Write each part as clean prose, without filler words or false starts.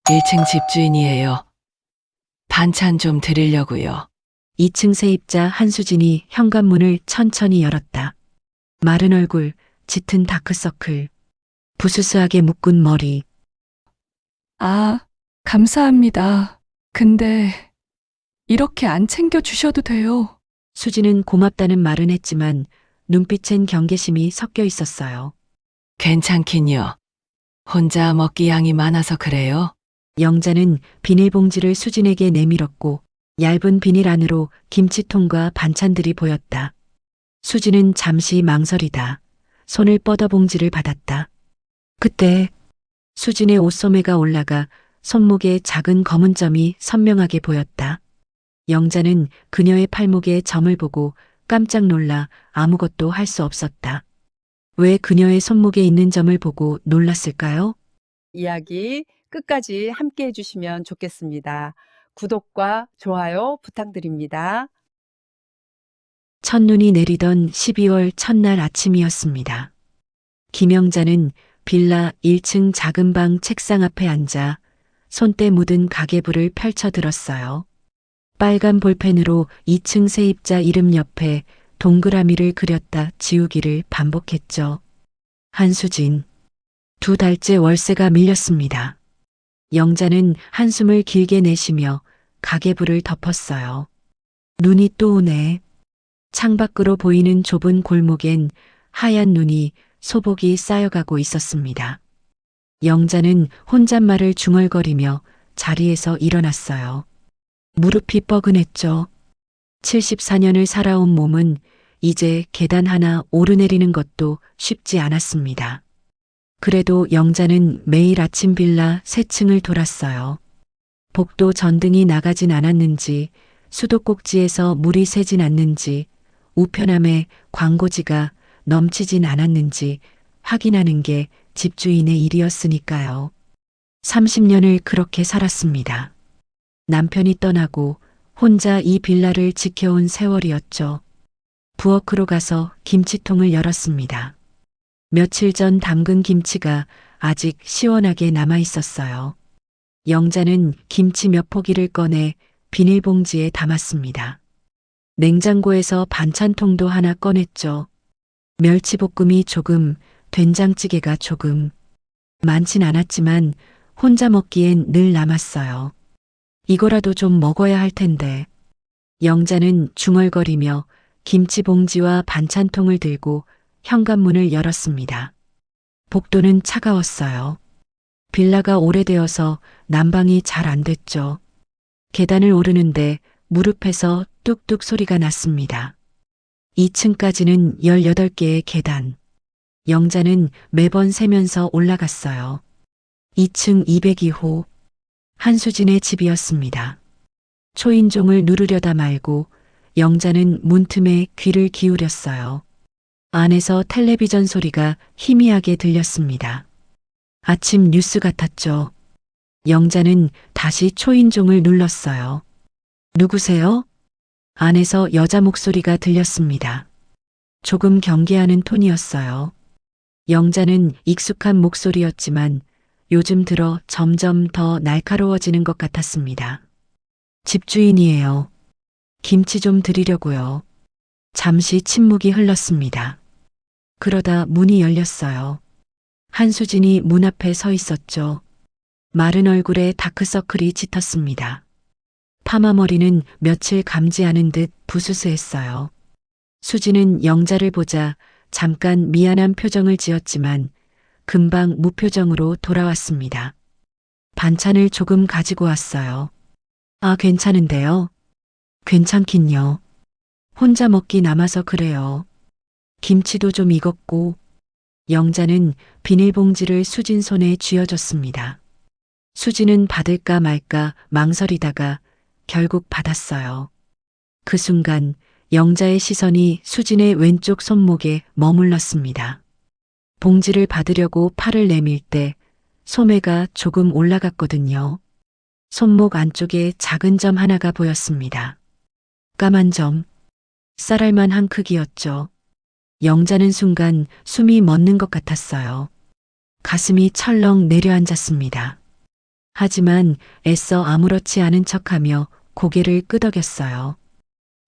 1층 집주인이에요. 반찬 좀 드리려고요. 2층 세입자 한수진이 현관문을 천천히 열었다. 마른 얼굴, 짙은 다크서클, 부스스하게 묶은 머리. 아, 감사합니다. 근데 이렇게 안 챙겨주셔도 돼요. 수진은 고맙다는 말은 했지만 눈빛엔 경계심이 섞여 있었어요. 괜찮긴요. 혼자 먹기 양이 많아서 그래요. 영자는 비닐봉지를 수진에게 내밀었고 얇은 비닐 안으로 김치통과 반찬들이 보였다. 수진은 잠시 망설이다. 손을 뻗어 봉지를 받았다. 그때 수진의 옷소매가 올라가 손목에 작은 검은 점이 선명하게 보였다. 영자는 그녀의 팔목에 점을 보고 깜짝 놀라 아무것도 할 수 없었다. 왜 그녀의 손목에 있는 점을 보고 놀랐을까요? 이야기 끝까지 함께 해주시면 좋겠습니다. 구독과 좋아요 부탁드립니다. 첫눈이 내리던 12월 첫날 아침이었습니다. 김영자는 빌라 1층 작은 방 책상 앞에 앉아 손때 묻은 가계부를 펼쳐들었어요. 빨간 볼펜으로 2층 세입자 이름 옆에 동그라미를 그렸다 지우기를 반복했죠. 한수진. 2달째 월세가 밀렸습니다. 영자는 한숨을 길게 내쉬며 가계부를 덮었어요. 눈이 또 오네. 창밖으로 보이는 좁은 골목엔 하얀 눈이 소복이 쌓여가고 있었습니다. 영자는 혼잣말을 중얼거리며 자리에서 일어났어요. 무릎이 뻐근했죠. 74년을 살아온 몸은 이제 계단 하나 오르내리는 것도 쉽지 않았습니다. 그래도 영자는 매일 아침 빌라 3층을 돌았어요. 복도 전등이 나가진 않았는지, 수도꼭지에서 물이 새진 않는지, 우편함에 광고지가 넘치진 않았는지 확인하는 게 집주인의 일이었으니까요. 30년을 그렇게 살았습니다. 남편이 떠나고 혼자 이 빌라를 지켜온 세월이었죠. 부엌으로 가서 김치통을 열었습니다. 며칠 전 담근 김치가 아직 시원하게 남아 있었어요. 영자는 김치 몇 포기를 꺼내 비닐봉지에 담았습니다. 냉장고에서 반찬통도 하나 꺼냈죠. 멸치볶음이 조금, 된장찌개가 조금. 많진 않았지만 혼자 먹기엔 늘 남았어요. 이거라도 좀 먹어야 할 텐데. 영자는 중얼거리며 김치봉지와 반찬통을 들고 현관문을 열었습니다. 복도는 차가웠어요. 빌라가 오래되어서 난방이 잘 안 됐죠. 계단을 오르는데 무릎에서 뚝뚝 소리가 났습니다. 2층까지는 18개의 계단. 영자는 매번 세면서 올라갔어요. 2층 202호. 한수진의 집이었습니다. 초인종을 누르려다 말고 영자는 문틈에 귀를 기울였어요. 안에서 텔레비전 소리가 희미하게 들렸습니다. 아침 뉴스 같았죠. 영자는 다시 초인종을 눌렀어요. 누구세요? 안에서 여자 목소리가 들렸습니다. 조금 경계하는 톤이었어요. 영자는 익숙한 목소리였지만 요즘 들어 점점 더 날카로워지는 것 같았습니다. 집주인이에요. 김치 좀 드리려고요. 잠시 침묵이 흘렀습니다. 그러다 문이 열렸어요. 한수진이 문 앞에 서 있었죠. 마른 얼굴에 다크서클이 짙었습니다. 파마머리는 며칠 감지 않은 듯 부스스했어요. 수진은 영자를 보자 잠깐 미안한 표정을 지었지만 금방 무표정으로 돌아왔습니다. 반찬을 조금 가지고 왔어요. 아, 괜찮은데요? 괜찮긴요. 혼자 먹기 남아서 그래요. 김치도 좀 익었고. 영자는 비닐봉지를 수진 손에 쥐어줬습니다. 수진은 받을까 말까 망설이다가 결국 받았어요. 그 순간 영자의 시선이 수진의 왼쪽 손목에 머물렀습니다. 봉지를 받으려고 팔을 내밀 때 소매가 조금 올라갔거든요. 손목 안쪽에 작은 점 하나가 보였습니다. 까만 점, 쌀알만한 크기였죠. 영자는 순간 숨이 멎는 것 같았어요. 가슴이 철렁 내려앉았습니다. 하지만 애써 아무렇지 않은 척하며 고개를 끄덕였어요.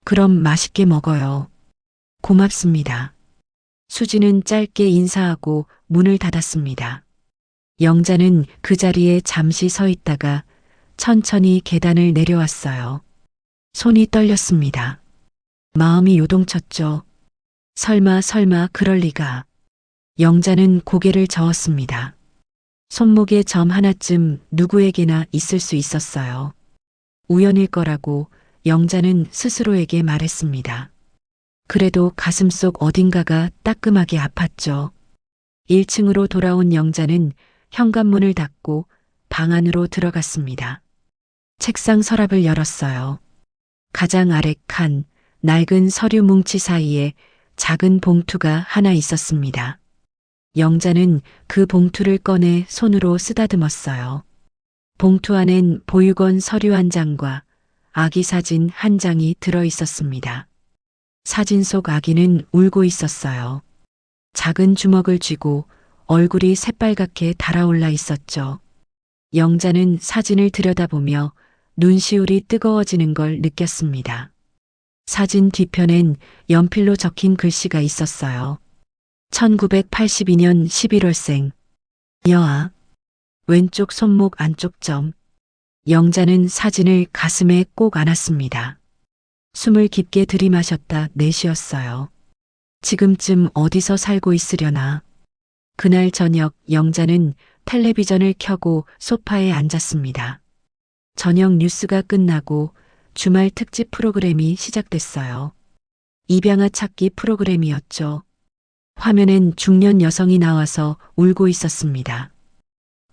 그럼 맛있게 먹어요. 고맙습니다. 수지는 짧게 인사하고 문을 닫았습니다. 영자는 그 자리에 잠시 서 있다가 천천히 계단을 내려왔어요. 손이 떨렸습니다. 마음이 요동쳤죠. 설마 그럴 리가. 영자는 고개를 저었습니다. 손목에 점 하나쯤 누구에게나 있을 수 있었어요. 우연일 거라고 영자는 스스로에게 말했습니다. 그래도 가슴속 어딘가가 따끔하게 아팠죠. 1층으로 돌아온 영자는 현관문을 닫고 방 안으로 들어갔습니다. 책상 서랍을 열었어요. 가장 아래 칸 낡은 서류 뭉치 사이에 작은 봉투가 하나 있었습니다. 영자는 그 봉투를 꺼내 손으로 쓰다듬었어요. 봉투 안엔 보육원 서류 한 장과 아기 사진 한 장이 들어 있었습니다. 사진 속 아기는 울고 있었어요. 작은 주먹을 쥐고 얼굴이 새빨갛게 달아올라 있었죠. 영자는 사진을 들여다보며 눈시울이 뜨거워지는 걸 느꼈습니다. 사진 뒤편엔 연필로 적힌 글씨가 있었어요. 1982년 11월생. 여아. 왼쪽 손목 안쪽 점. 영자는 사진을 가슴에 꼭 안았습니다. 숨을 깊게 들이마셨다 내쉬었어요. 지금쯤 어디서 살고 있으려나. 그날 저녁 영자는 텔레비전을 켜고 소파에 앉았습니다. 저녁 뉴스가 끝나고 주말 특집 프로그램이 시작됐어요. 입양아 찾기 프로그램이었죠. 화면엔 중년 여성이 나와서 울고 있었습니다.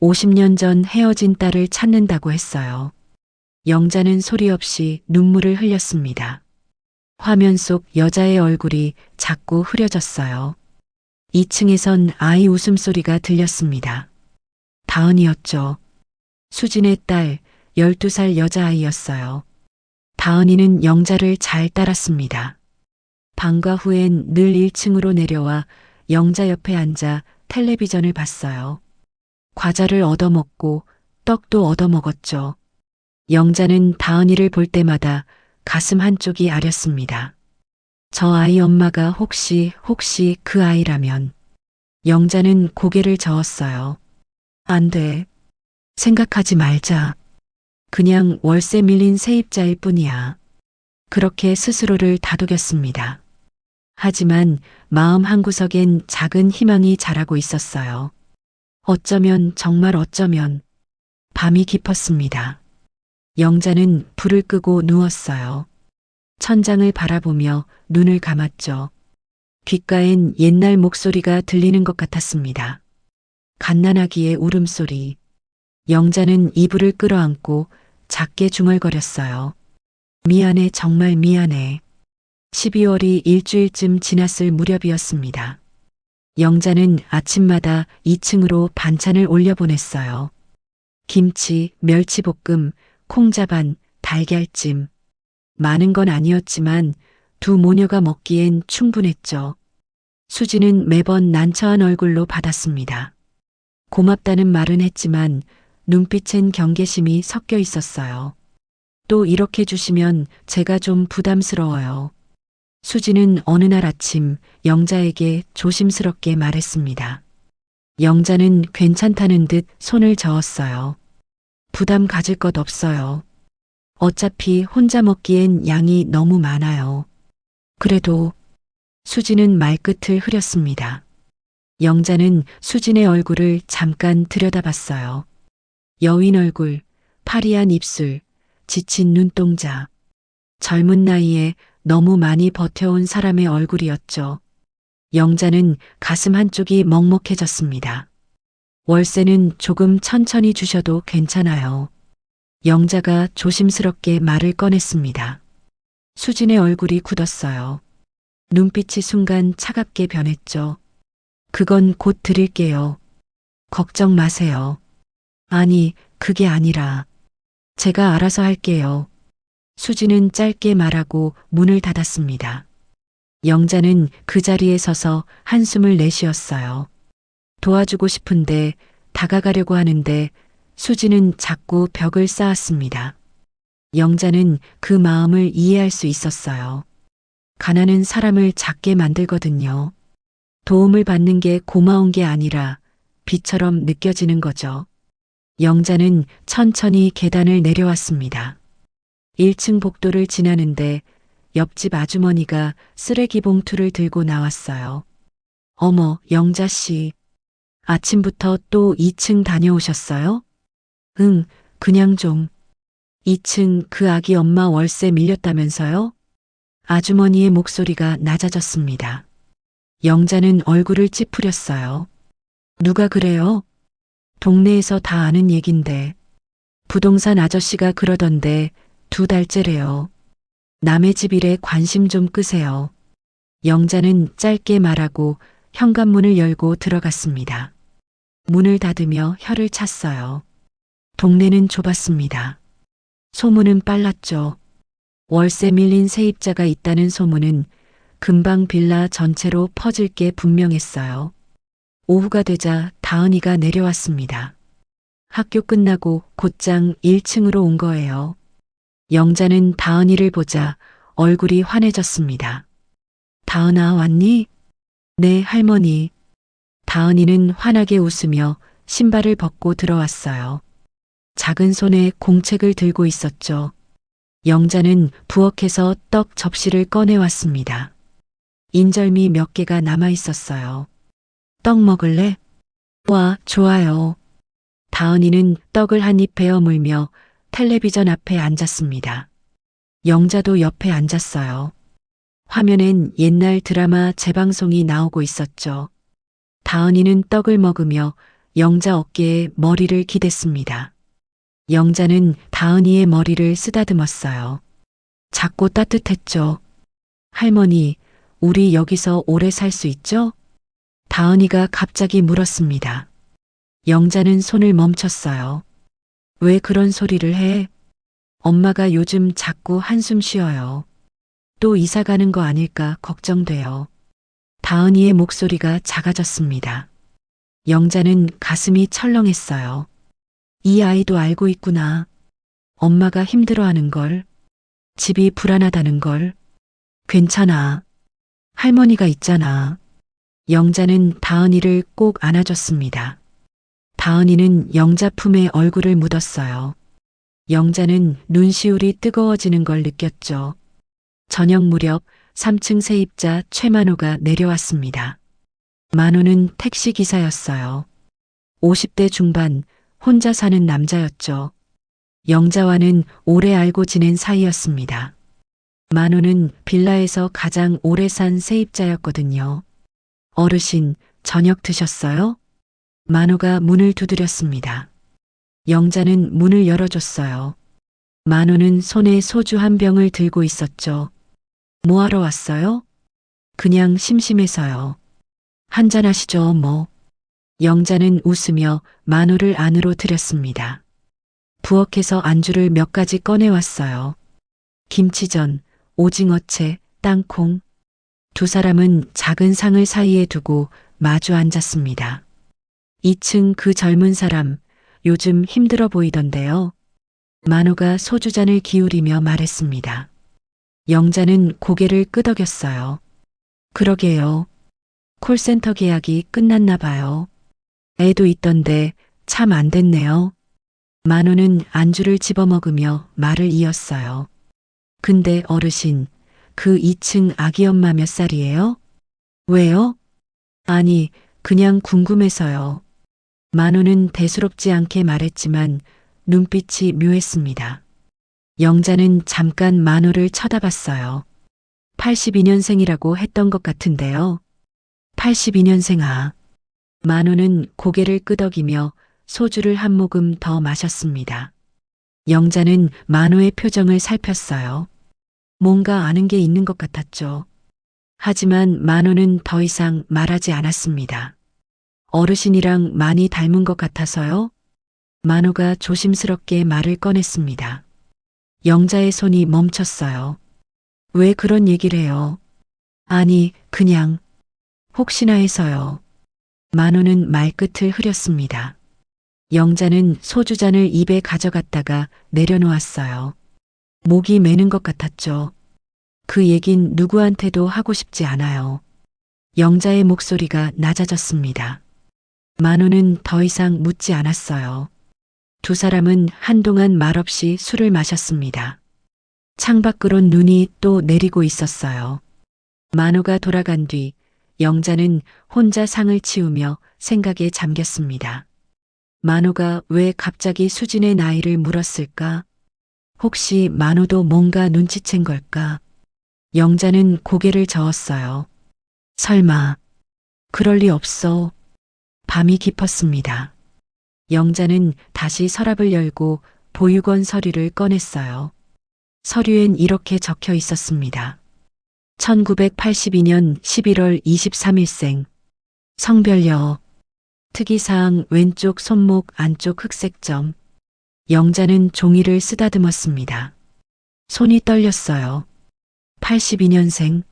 50년 전 헤어진 딸을 찾는다고 했어요. 영자는 소리 없이 눈물을 흘렸습니다. 화면 속 여자의 얼굴이 자꾸 흐려졌어요. 2층에선 아이 웃음소리가 들렸습니다. 다은이었죠. 수진의 딸 12살 여자아이였어요. 다은이는 영자를 잘 따랐습니다. 방과 후엔 늘 1층으로 내려와 영자 옆에 앉아 텔레비전을 봤어요. 과자를 얻어먹고 떡도 얻어먹었죠. 영자는 다은이를 볼 때마다 가슴 한쪽이 아렸습니다. 저 아이 엄마가 혹시 그 아이라면. 영자는 고개를 저었어요. 안 돼. 생각하지 말자. 그냥 월세 밀린 세입자일 뿐이야. 그렇게 스스로를 다독였습니다. 하지만 마음 한구석엔 작은 희망이 자라고 있었어요. 어쩌면 정말 어쩌면. 밤이 깊었습니다. 영자는 불을 끄고 누웠어요. 천장을 바라보며 눈을 감았죠. 귓가엔 옛날 목소리가 들리는 것 같았습니다. 갓난아기의 울음소리. 영자는 이불을 끌어안고 작게 중얼거렸어요. 미안해, 정말 미안해. 12월이 일주일쯤 지났을 무렵이었습니다. 영자는 아침마다 2층으로 반찬을 올려보냈어요. 김치, 멸치볶음, 콩자반, 달걀찜. 많은 건 아니었지만 두 모녀가 먹기엔 충분했죠. 수지는 매번 난처한 얼굴로 받았습니다. 고맙다는 말은 했지만 눈빛엔 경계심이 섞여 있었어요. 또 이렇게 주시면 제가 좀 부담스러워요. 수지는 어느 날 아침 영자에게 조심스럽게 말했습니다. 영자는 괜찮다는 듯 손을 저었어요. 부담 가질 것 없어요. 어차피 혼자 먹기엔 양이 너무 많아요. 그래도 수지는 말끝을 흐렸습니다. 영자는 수진의 얼굴을 잠깐 들여다봤어요. 여윈 얼굴, 파리한 입술, 지친 눈동자. 젊은 나이에 너무 많이 버텨온 사람의 얼굴이었죠. 영자는 가슴 한쪽이 먹먹해졌습니다. 월세는 조금 천천히 주셔도 괜찮아요. 영자가 조심스럽게 말을 꺼냈습니다. 수진의 얼굴이 굳었어요. 눈빛이 순간 차갑게 변했죠. 그건 곧 드릴게요. 걱정 마세요. 아니, 그게 아니라 제가 알아서 할게요. 수지는 짧게 말하고 문을 닫았습니다. 영자는 그 자리에 서서 한숨을 내쉬었어요. 도와주고 싶은데 다가가려고 하는데 수지는 자꾸 벽을 쌓았습니다. 영자는 그 마음을 이해할 수 있었어요. 가난은 사람을 작게 만들거든요. 도움을 받는 게 고마운 게 아니라 비처럼 느껴지는 거죠. 영자는 천천히 계단을 내려왔습니다. 1층 복도를 지나는데 옆집 아주머니가 쓰레기 봉투를 들고 나왔어요. 어머, 영자 씨. 아침부터 또 2층 다녀오셨어요? 응, 그냥 좀. 2층 그 아기 엄마 월세 밀렸다면서요? 아주머니의 목소리가 낮아졌습니다. 영자는 얼굴을 찌푸렸어요. 누가 그래요? 동네에서 다 아는 얘긴데. 부동산 아저씨가 그러던데 2달째래요. 남의 집 일에 관심 좀 끄세요. 영자는 짧게 말하고 현관문을 열고 들어갔습니다. 문을 닫으며 혀를 찼어요. 동네는 좁았습니다. 소문은 빨랐죠. 월세 밀린 세입자가 있다는 소문은 금방 빌라 전체로 퍼질 게 분명했어요. 오후가 되자 다은이가 내려왔습니다. 학교 끝나고 곧장 1층으로 온 거예요. 영자는 다은이를 보자 얼굴이 환해졌습니다. 다은아, 왔니? 네, 할머니. 다은이는 환하게 웃으며 신발을 벗고 들어왔어요. 작은 손에 공책을 들고 있었죠. 영자는 부엌에서 떡 접시를 꺼내왔습니다. 인절미 몇 개가 남아 있었어요. 떡 먹을래? 와, 좋아요. 다은이는 떡을 한 입 베어 물며 텔레비전 앞에 앉았습니다. 영자도 옆에 앉았어요. 화면엔 옛날 드라마 재방송이 나오고 있었죠. 다은이는 떡을 먹으며 영자 어깨에 머리를 기댔습니다. 영자는 다은이의 머리를 쓰다듬었어요. 작고 따뜻했죠. 할머니, 우리 여기서 오래 살 수 있죠? 다은이가 갑자기 물었습니다. 영자는 손을 멈췄어요. 왜 그런 소리를 해? 엄마가 요즘 자꾸 한숨 쉬어요. 또 이사 가는 거 아닐까 걱정돼요. 다은이의 목소리가 작아졌습니다. 영자는 가슴이 철렁했어요. 이 아이도 알고 있구나. 엄마가 힘들어하는 걸. 집이 불안하다는 걸. 괜찮아. 할머니가 있잖아. 영자는 다은이를 꼭 안아줬습니다. 다은이는 영자 품에 얼굴을 묻었어요. 영자는 눈시울이 뜨거워지는 걸 느꼈죠. 저녁 무렵 3층 세입자 최만호가 내려왔습니다. 만호는 택시기사였어요. 50대 중반, 혼자 사는 남자였죠. 영자와는 오래 알고 지낸 사이였습니다. 만호는 빌라에서 가장 오래 산 세입자였거든요. 어르신, 저녁 드셨어요? 만호가 문을 두드렸습니다. 영자는 문을 열어줬어요. 만호는 손에 소주 한 병을 들고 있었죠. 뭐하러 왔어요? 그냥 심심해서요. 한잔하시죠, 뭐. 영자는 웃으며 만호를 안으로 들였습니다. 부엌에서 안주를 몇 가지 꺼내왔어요. 김치전, 오징어채, 땅콩. 두 사람은 작은 상을 사이에 두고 마주 앉았습니다. 2층 그 젊은 사람, 요즘 힘들어 보이던데요. 만호가 소주잔을 기울이며 말했습니다. 영자는 고개를 끄덕였어요. 그러게요. 콜센터 계약이 끝났나 봐요. 애도 있던데 참 안 됐네요. 만호는 안주를 집어먹으며 말을 이었어요. 근데 어르신, 그 2층 아기 엄마 몇 살이에요? 왜요? 아니, 그냥 궁금해서요. 만호는 대수롭지 않게 말했지만 눈빛이 묘했습니다. 영자는 잠깐 만호를 쳐다봤어요. 82년생이라고 했던 것 같은데요. 82년생아. 만호는 고개를 끄덕이며 소주를 한 모금 더 마셨습니다. 영자는 만호의 표정을 살폈어요. 뭔가 아는 게 있는 것 같았죠. 하지만 만호는 더 이상 말하지 않았습니다. 어르신이랑 많이 닮은 것 같아서요? 만호가 조심스럽게 말을 꺼냈습니다. 영자의 손이 멈췄어요. 왜 그런 얘기를 해요? 아니, 그냥 혹시나 해서요. 만호는 말끝을 흐렸습니다. 영자는 소주잔을 입에 가져갔다가 내려놓았어요. 목이 메는 것 같았죠. 그 얘긴 누구한테도 하고 싶지 않아요. 영자의 목소리가 낮아졌습니다. 만호는 더 이상 묻지 않았어요. 두 사람은 한동안 말없이 술을 마셨습니다. 창밖으론 눈이 또 내리고 있었어요. 만호가 돌아간 뒤 영자는 혼자 상을 치우며 생각에 잠겼습니다. 만호가 왜 갑자기 수진의 나이를 물었을까? 혹시 만호도 뭔가 눈치챈 걸까? 영자는 고개를 저었어요. 설마, 그럴 리 없어. 밤이 깊었습니다. 영자는 다시 서랍을 열고 보육원 서류를 꺼냈어요. 서류엔 이렇게 적혀 있었습니다. 1982년 11월 23일생. 성별여. 특이사항 왼쪽 손목 안쪽 흑색점. 영자는 종이를 쓰다듬었습니다. 손이 떨렸어요. 82년생.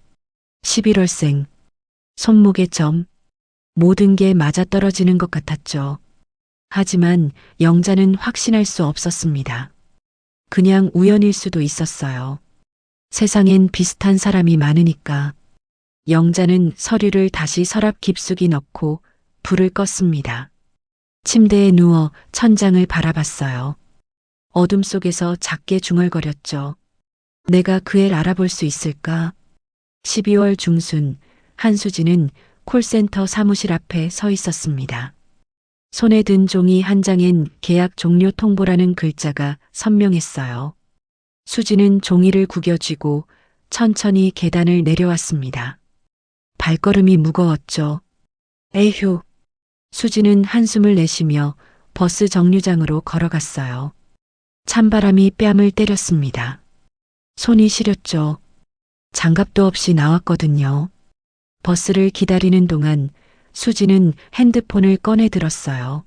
11월생. 손목의 점. 모든 게 맞아떨어지는 것 같았죠. 하지만 영자는 확신할 수 없었습니다. 그냥 우연일 수도 있었어요. 세상엔 비슷한 사람이 많으니까. 영자는 서류를 다시 서랍 깊숙이 넣고 불을 껐습니다. 침대에 누워 천장을 바라봤어요. 어둠 속에서 작게 중얼거렸죠. 내가 그 애를 알아볼 수 있을까? 12월 중순 한수진은 콜센터 사무실 앞에 서 있었습니다. 손에 든 종이 한 장엔 계약 종료 통보라는 글자가 선명했어요. 수진은 종이를 구겨쥐고 천천히 계단을 내려왔습니다. 발걸음이 무거웠죠. 에휴. 수진은 한숨을 내쉬며 버스 정류장으로 걸어갔어요. 찬바람이 뺨을 때렸습니다. 손이 시렸죠. 장갑도 없이 나왔거든요. 버스를 기다리는 동안 수진은 핸드폰을 꺼내 들었어요.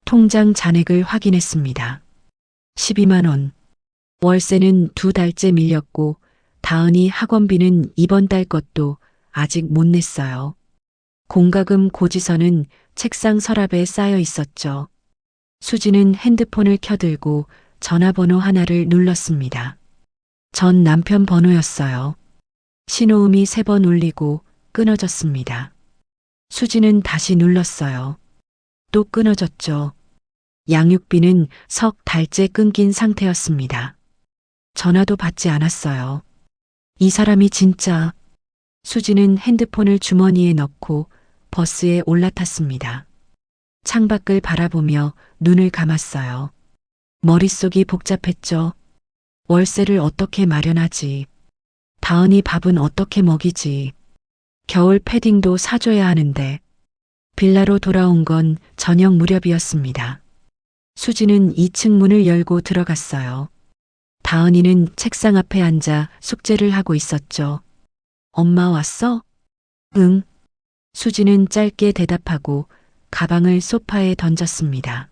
통장 잔액을 확인했습니다. 12만 원. 월세는 2달째 밀렸고 다은이 학원비는 이번 달 것도 아직 못 냈어요. 공과금 고지서는 책상 서랍에 쌓여 있었죠. 수진은 핸드폰을 켜들고 전화번호 하나를 눌렀습니다. 전 남편 번호였어요. 신호음이 3번 울리고 끊어졌습니다. 수진은 다시 눌렀어요. 또 끊어졌죠. 양육비는 석 달째 끊긴 상태였습니다. 전화도 받지 않았어요. 이 사람이 진짜. 수진은 핸드폰을 주머니에 넣고 버스에 올라탔습니다. 창밖을 바라보며 눈을 감았어요. 머릿속이 복잡했죠. 월세를 어떻게 마련하지? 다은이 밥은 어떻게 먹이지? 겨울 패딩도 사줘야 하는데. 빌라로 돌아온 건 저녁 무렵이었습니다. 수진은 2층 문을 열고 들어갔어요. 다은이는 책상 앞에 앉아 숙제를 하고 있었죠. 엄마 왔어? 응. 수진은 짧게 대답하고 가방을 소파에 던졌습니다.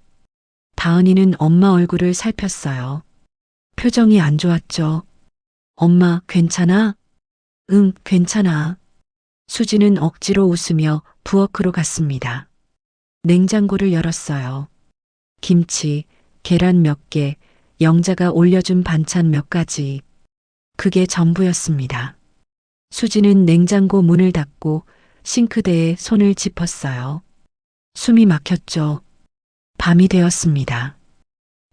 다은이는 엄마 얼굴을 살폈어요. 표정이 안 좋았죠. 엄마, 괜찮아? 응, 괜찮아. 수진은 억지로 웃으며 부엌으로 갔습니다. 냉장고를 열었어요. 김치, 계란 몇 개, 영자가 올려준 반찬 몇 가지. 그게 전부였습니다. 수진은 냉장고 문을 닫고 싱크대에 손을 짚었어요. 숨이 막혔죠. 밤이 되었습니다.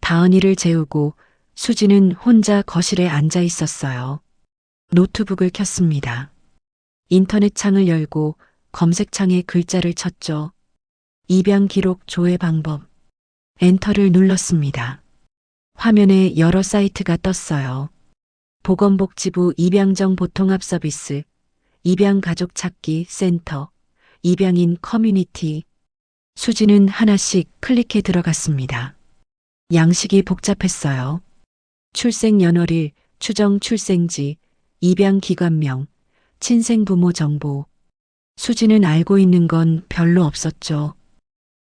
다은이를 재우고 수진은 혼자 거실에 앉아 있었어요. 노트북을 켰습니다. 인터넷 창을 열고 검색창에 글자를 쳤죠. 입양 기록 조회 방법. 엔터를 눌렀습니다. 화면에 여러 사이트가 떴어요. 보건복지부 입양정 보통합 서비스, 입양가족 찾기 센터, 입양인 커뮤니티. 수진은 하나씩 클릭해 들어갔습니다. 양식이 복잡했어요. 출생 연월일, 추정 출생지, 입양 기관명, 친생부모 정보. 수진은 알고 있는 건 별로 없었죠.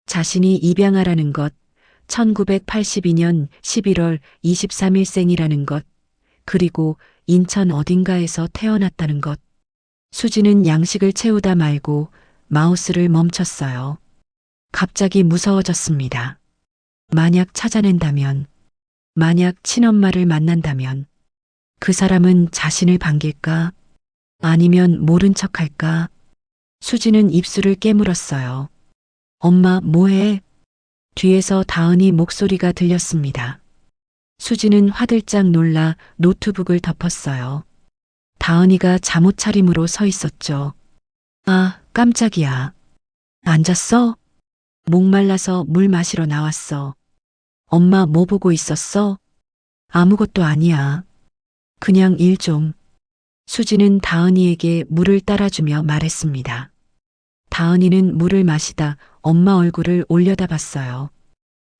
자신이 입양하라는 것, 1982년 11월 23일생이라는 것, 그리고 인천 어딘가에서 태어났다는 것. 수진은 양식을 채우다 말고 마우스를 멈췄어요. 갑자기 무서워졌습니다. 만약 찾아낸다면, 만약 친엄마를 만난다면, 그 사람은 자신을 반길까? 아니면 모른 척 할까? 수지는 입술을 깨물었어요. 엄마, 뭐해? 뒤에서 다은이 목소리가 들렸습니다. 수지는 화들짝 놀라 노트북을 덮었어요. 다은이가 잠옷 차림으로 서 있었죠. 아, 깜짝이야. 앉았어? 목말라서 물 마시러 나왔어. 엄마 뭐 보고 있었어? 아무것도 아니야. 그냥 일 좀. 수지는 다은이에게 물을 따라주며 말했습니다. 다은이는 물을 마시다 엄마 얼굴을 올려다봤어요.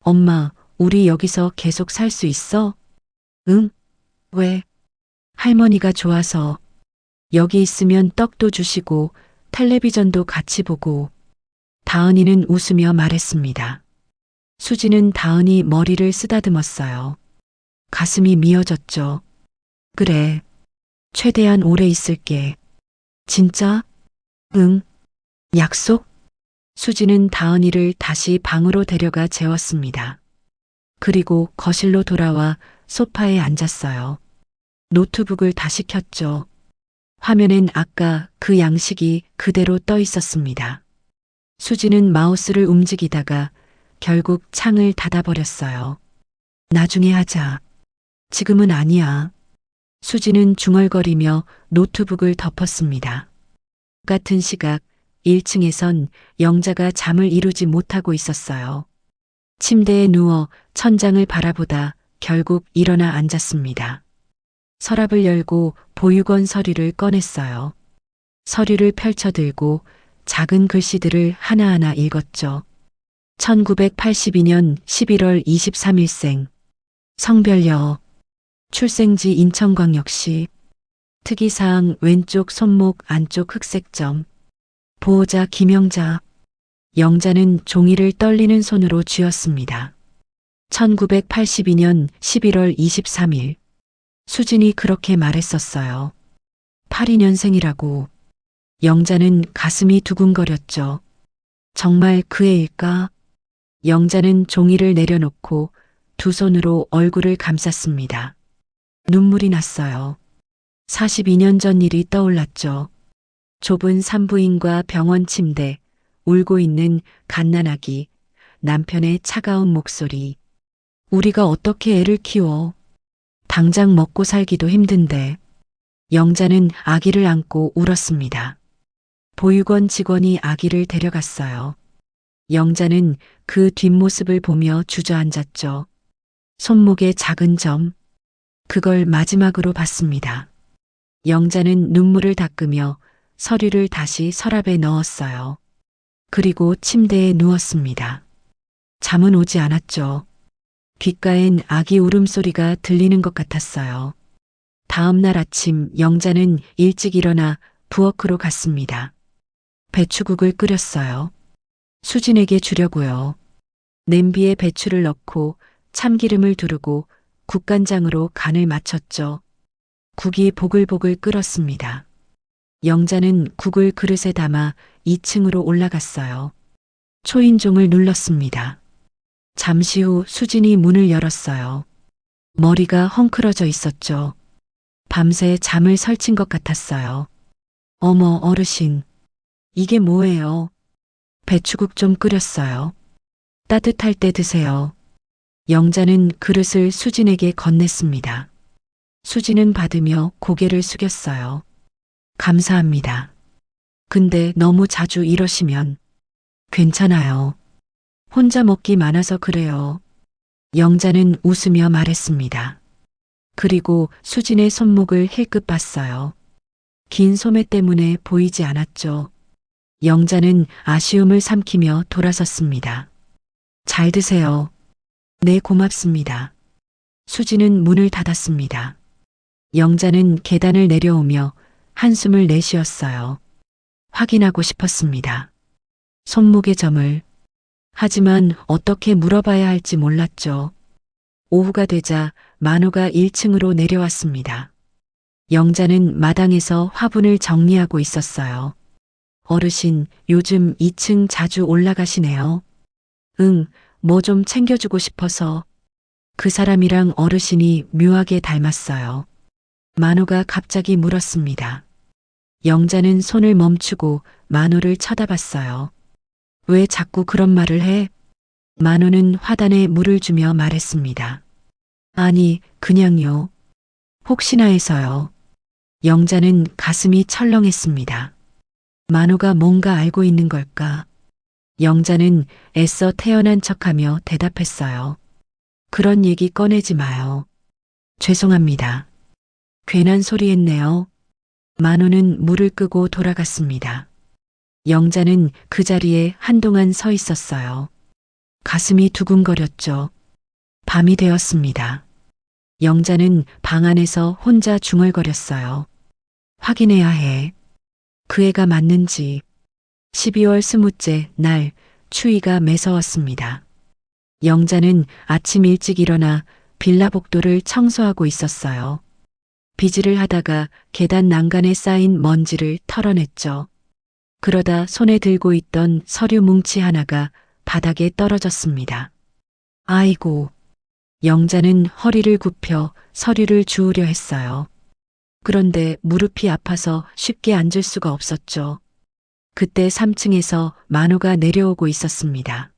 엄마, 우리 여기서 계속 살 수 있어? 응? 왜? 할머니가 좋아서. 여기 있으면 떡도 주시고 텔레비전도 같이 보고. 다은이는 웃으며 말했습니다. 수지는 다은이 머리를 쓰다듬었어요. 가슴이 미어졌죠. 그래. 최대한 오래 있을게. 진짜? 응. 약속? 수지는 다은이를 다시 방으로 데려가 재웠습니다. 그리고 거실로 돌아와 소파에 앉았어요. 노트북을 다시 켰죠. 화면엔 아까 그 양식이 그대로 떠 있었습니다. 수지는 마우스를 움직이다가 결국 창을 닫아버렸어요. 나중에 하자. 지금은 아니야. 수지는 중얼거리며 노트북을 덮었습니다. 같은 시각 1층에선 영자가 잠을 이루지 못하고 있었어요. 침대에 누워 천장을 바라보다 결국 일어나 앉았습니다. 서랍을 열고 보육원 서류를 꺼냈어요. 서류를 펼쳐들고 작은 글씨들을 하나하나 읽었죠. 1982년 11월 23일생. 성별여. 출생지 인천광역시. 특이사항 왼쪽 손목 안쪽 흑색점. 보호자 김영자. 영자는 종이를 떨리는 손으로 쥐었습니다. 1982년 11월 23일. 수진이 그렇게 말했었어요. 82년생이라고. 영자는 가슴이 두근거렸죠. 정말 그 애일까? 영자는 종이를 내려놓고 두 손으로 얼굴을 감쌌습니다. 눈물이 났어요. 42년 전 일이 떠올랐죠. 좁은 산부인과 병원 침대, 울고 있는 갓난아기, 남편의 차가운 목소리. 우리가 어떻게 애를 키워? 당장 먹고 살기도 힘든데. 영자는 아기를 안고 울었습니다. 보육원 직원이 아기를 데려갔어요. 영자는 그 뒷모습을 보며 주저앉았죠. 손목에 작은 점. 그걸 마지막으로 봤습니다. 영자는 눈물을 닦으며 서류를 다시 서랍에 넣었어요. 그리고 침대에 누웠습니다. 잠은 오지 않았죠. 귓가엔 아기 울음소리가 들리는 것 같았어요. 다음 날 아침 영자는 일찍 일어나 부엌으로 갔습니다. 배추국을 끓였어요. 수진에게 주려고요. 냄비에 배추를 넣고 참기름을 두르고 국간장으로 간을 맞췄죠. 국이 보글보글 끓었습니다. 영자는 국을 그릇에 담아 2층으로 올라갔어요. 초인종을 눌렀습니다. 잠시 후 수진이 문을 열었어요. 머리가 헝클어져 있었죠. 밤새 잠을 설친 것 같았어요. 어머, 어르신. 이게 뭐예요? 배추국 좀 끓였어요. 따뜻할 때 드세요. 영자는 그릇을 수진에게 건넸습니다. 수진은 받으며 고개를 숙였어요. 감사합니다. 근데 너무 자주 이러시면. 괜찮아요. 혼자 먹기 많아서 그래요. 영자는 웃으며 말했습니다. 그리고 수진의 손목을 힐끗 봤어요. 긴 소매 때문에 보이지 않았죠. 영자는 아쉬움을 삼키며 돌아섰습니다. 잘 드세요. 네, 고맙습니다. 수진은 문을 닫았습니다. 영자는 계단을 내려오며 한숨을 내쉬었어요. 확인하고 싶었습니다. 손목의 점을. 하지만 어떻게 물어봐야 할지 몰랐죠. 오후가 되자 만호가 1층으로 내려왔습니다. 영자는 마당에서 화분을 정리하고 있었어요. 어르신, 요즘 2층 자주 올라가시네요. 응, 뭐 좀 챙겨주고 싶어서. 그 사람이랑 어르신이 묘하게 닮았어요. 만호가 갑자기 물었습니다. 영자는 손을 멈추고 만호를 쳐다봤어요. 왜 자꾸 그런 말을 해? 만호는 화단에 물을 주며 말했습니다. 아니, 그냥요. 혹시나 해서요. 영자는 가슴이 철렁했습니다. 만호가 뭔가 알고 있는 걸까? 영자는 애써 태어난 척하며 대답했어요. 그런 얘기 꺼내지 마요. 죄송합니다. 괜한 소리 했네요. 만호는 물을 끄고 돌아갔습니다. 영자는 그 자리에 한동안 서 있었어요. 가슴이 두근거렸죠. 밤이 되었습니다. 영자는 방 안에서 혼자 중얼거렸어요. 확인해야 해. 그 애가 맞는지. 12월 20째 날 추위가 매서웠습니다. 영자는 아침 일찍 일어나 빌라 복도를 청소하고 있었어요. 비질을 하다가 계단 난간에 쌓인 먼지를 털어냈죠. 그러다 손에 들고 있던 서류 뭉치 하나가 바닥에 떨어졌습니다. 아이고. 영자는 허리를 굽혀 서류를 주우려 했어요. 그런데 무릎이 아파서 쉽게 앉을 수가 없었죠. 그때 3층에서 만호가 내려오고 있었습니다.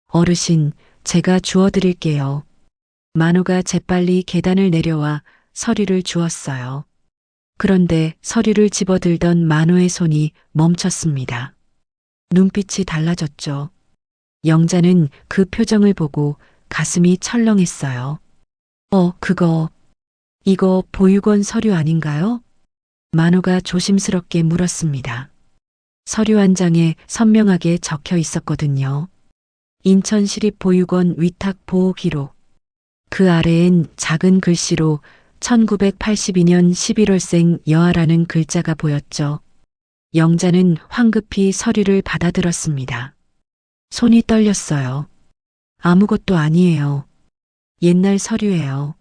어르신, 제가 주워드릴게요. 만호가 재빨리 계단을 내려와 서류를 주었어요. 그런데 서류를 집어들던 만호의 손이 멈췄습니다. 눈빛이 달라졌죠. 영자는 그 표정을 보고 가슴이 철렁했어요. 이거 보육원 서류 아닌가요? 만호가 조심스럽게 물었습니다. 서류 한 장에 선명하게 적혀 있었거든요. 인천시립보육원 위탁보호 기록. 그 아래엔 작은 글씨로 1982년 11월생 여아라는 글자가 보였죠. 영자는 황급히 서류를 받아들었습니다. 손이 떨렸어요. 아무것도 아니에요. 옛날 서류예요.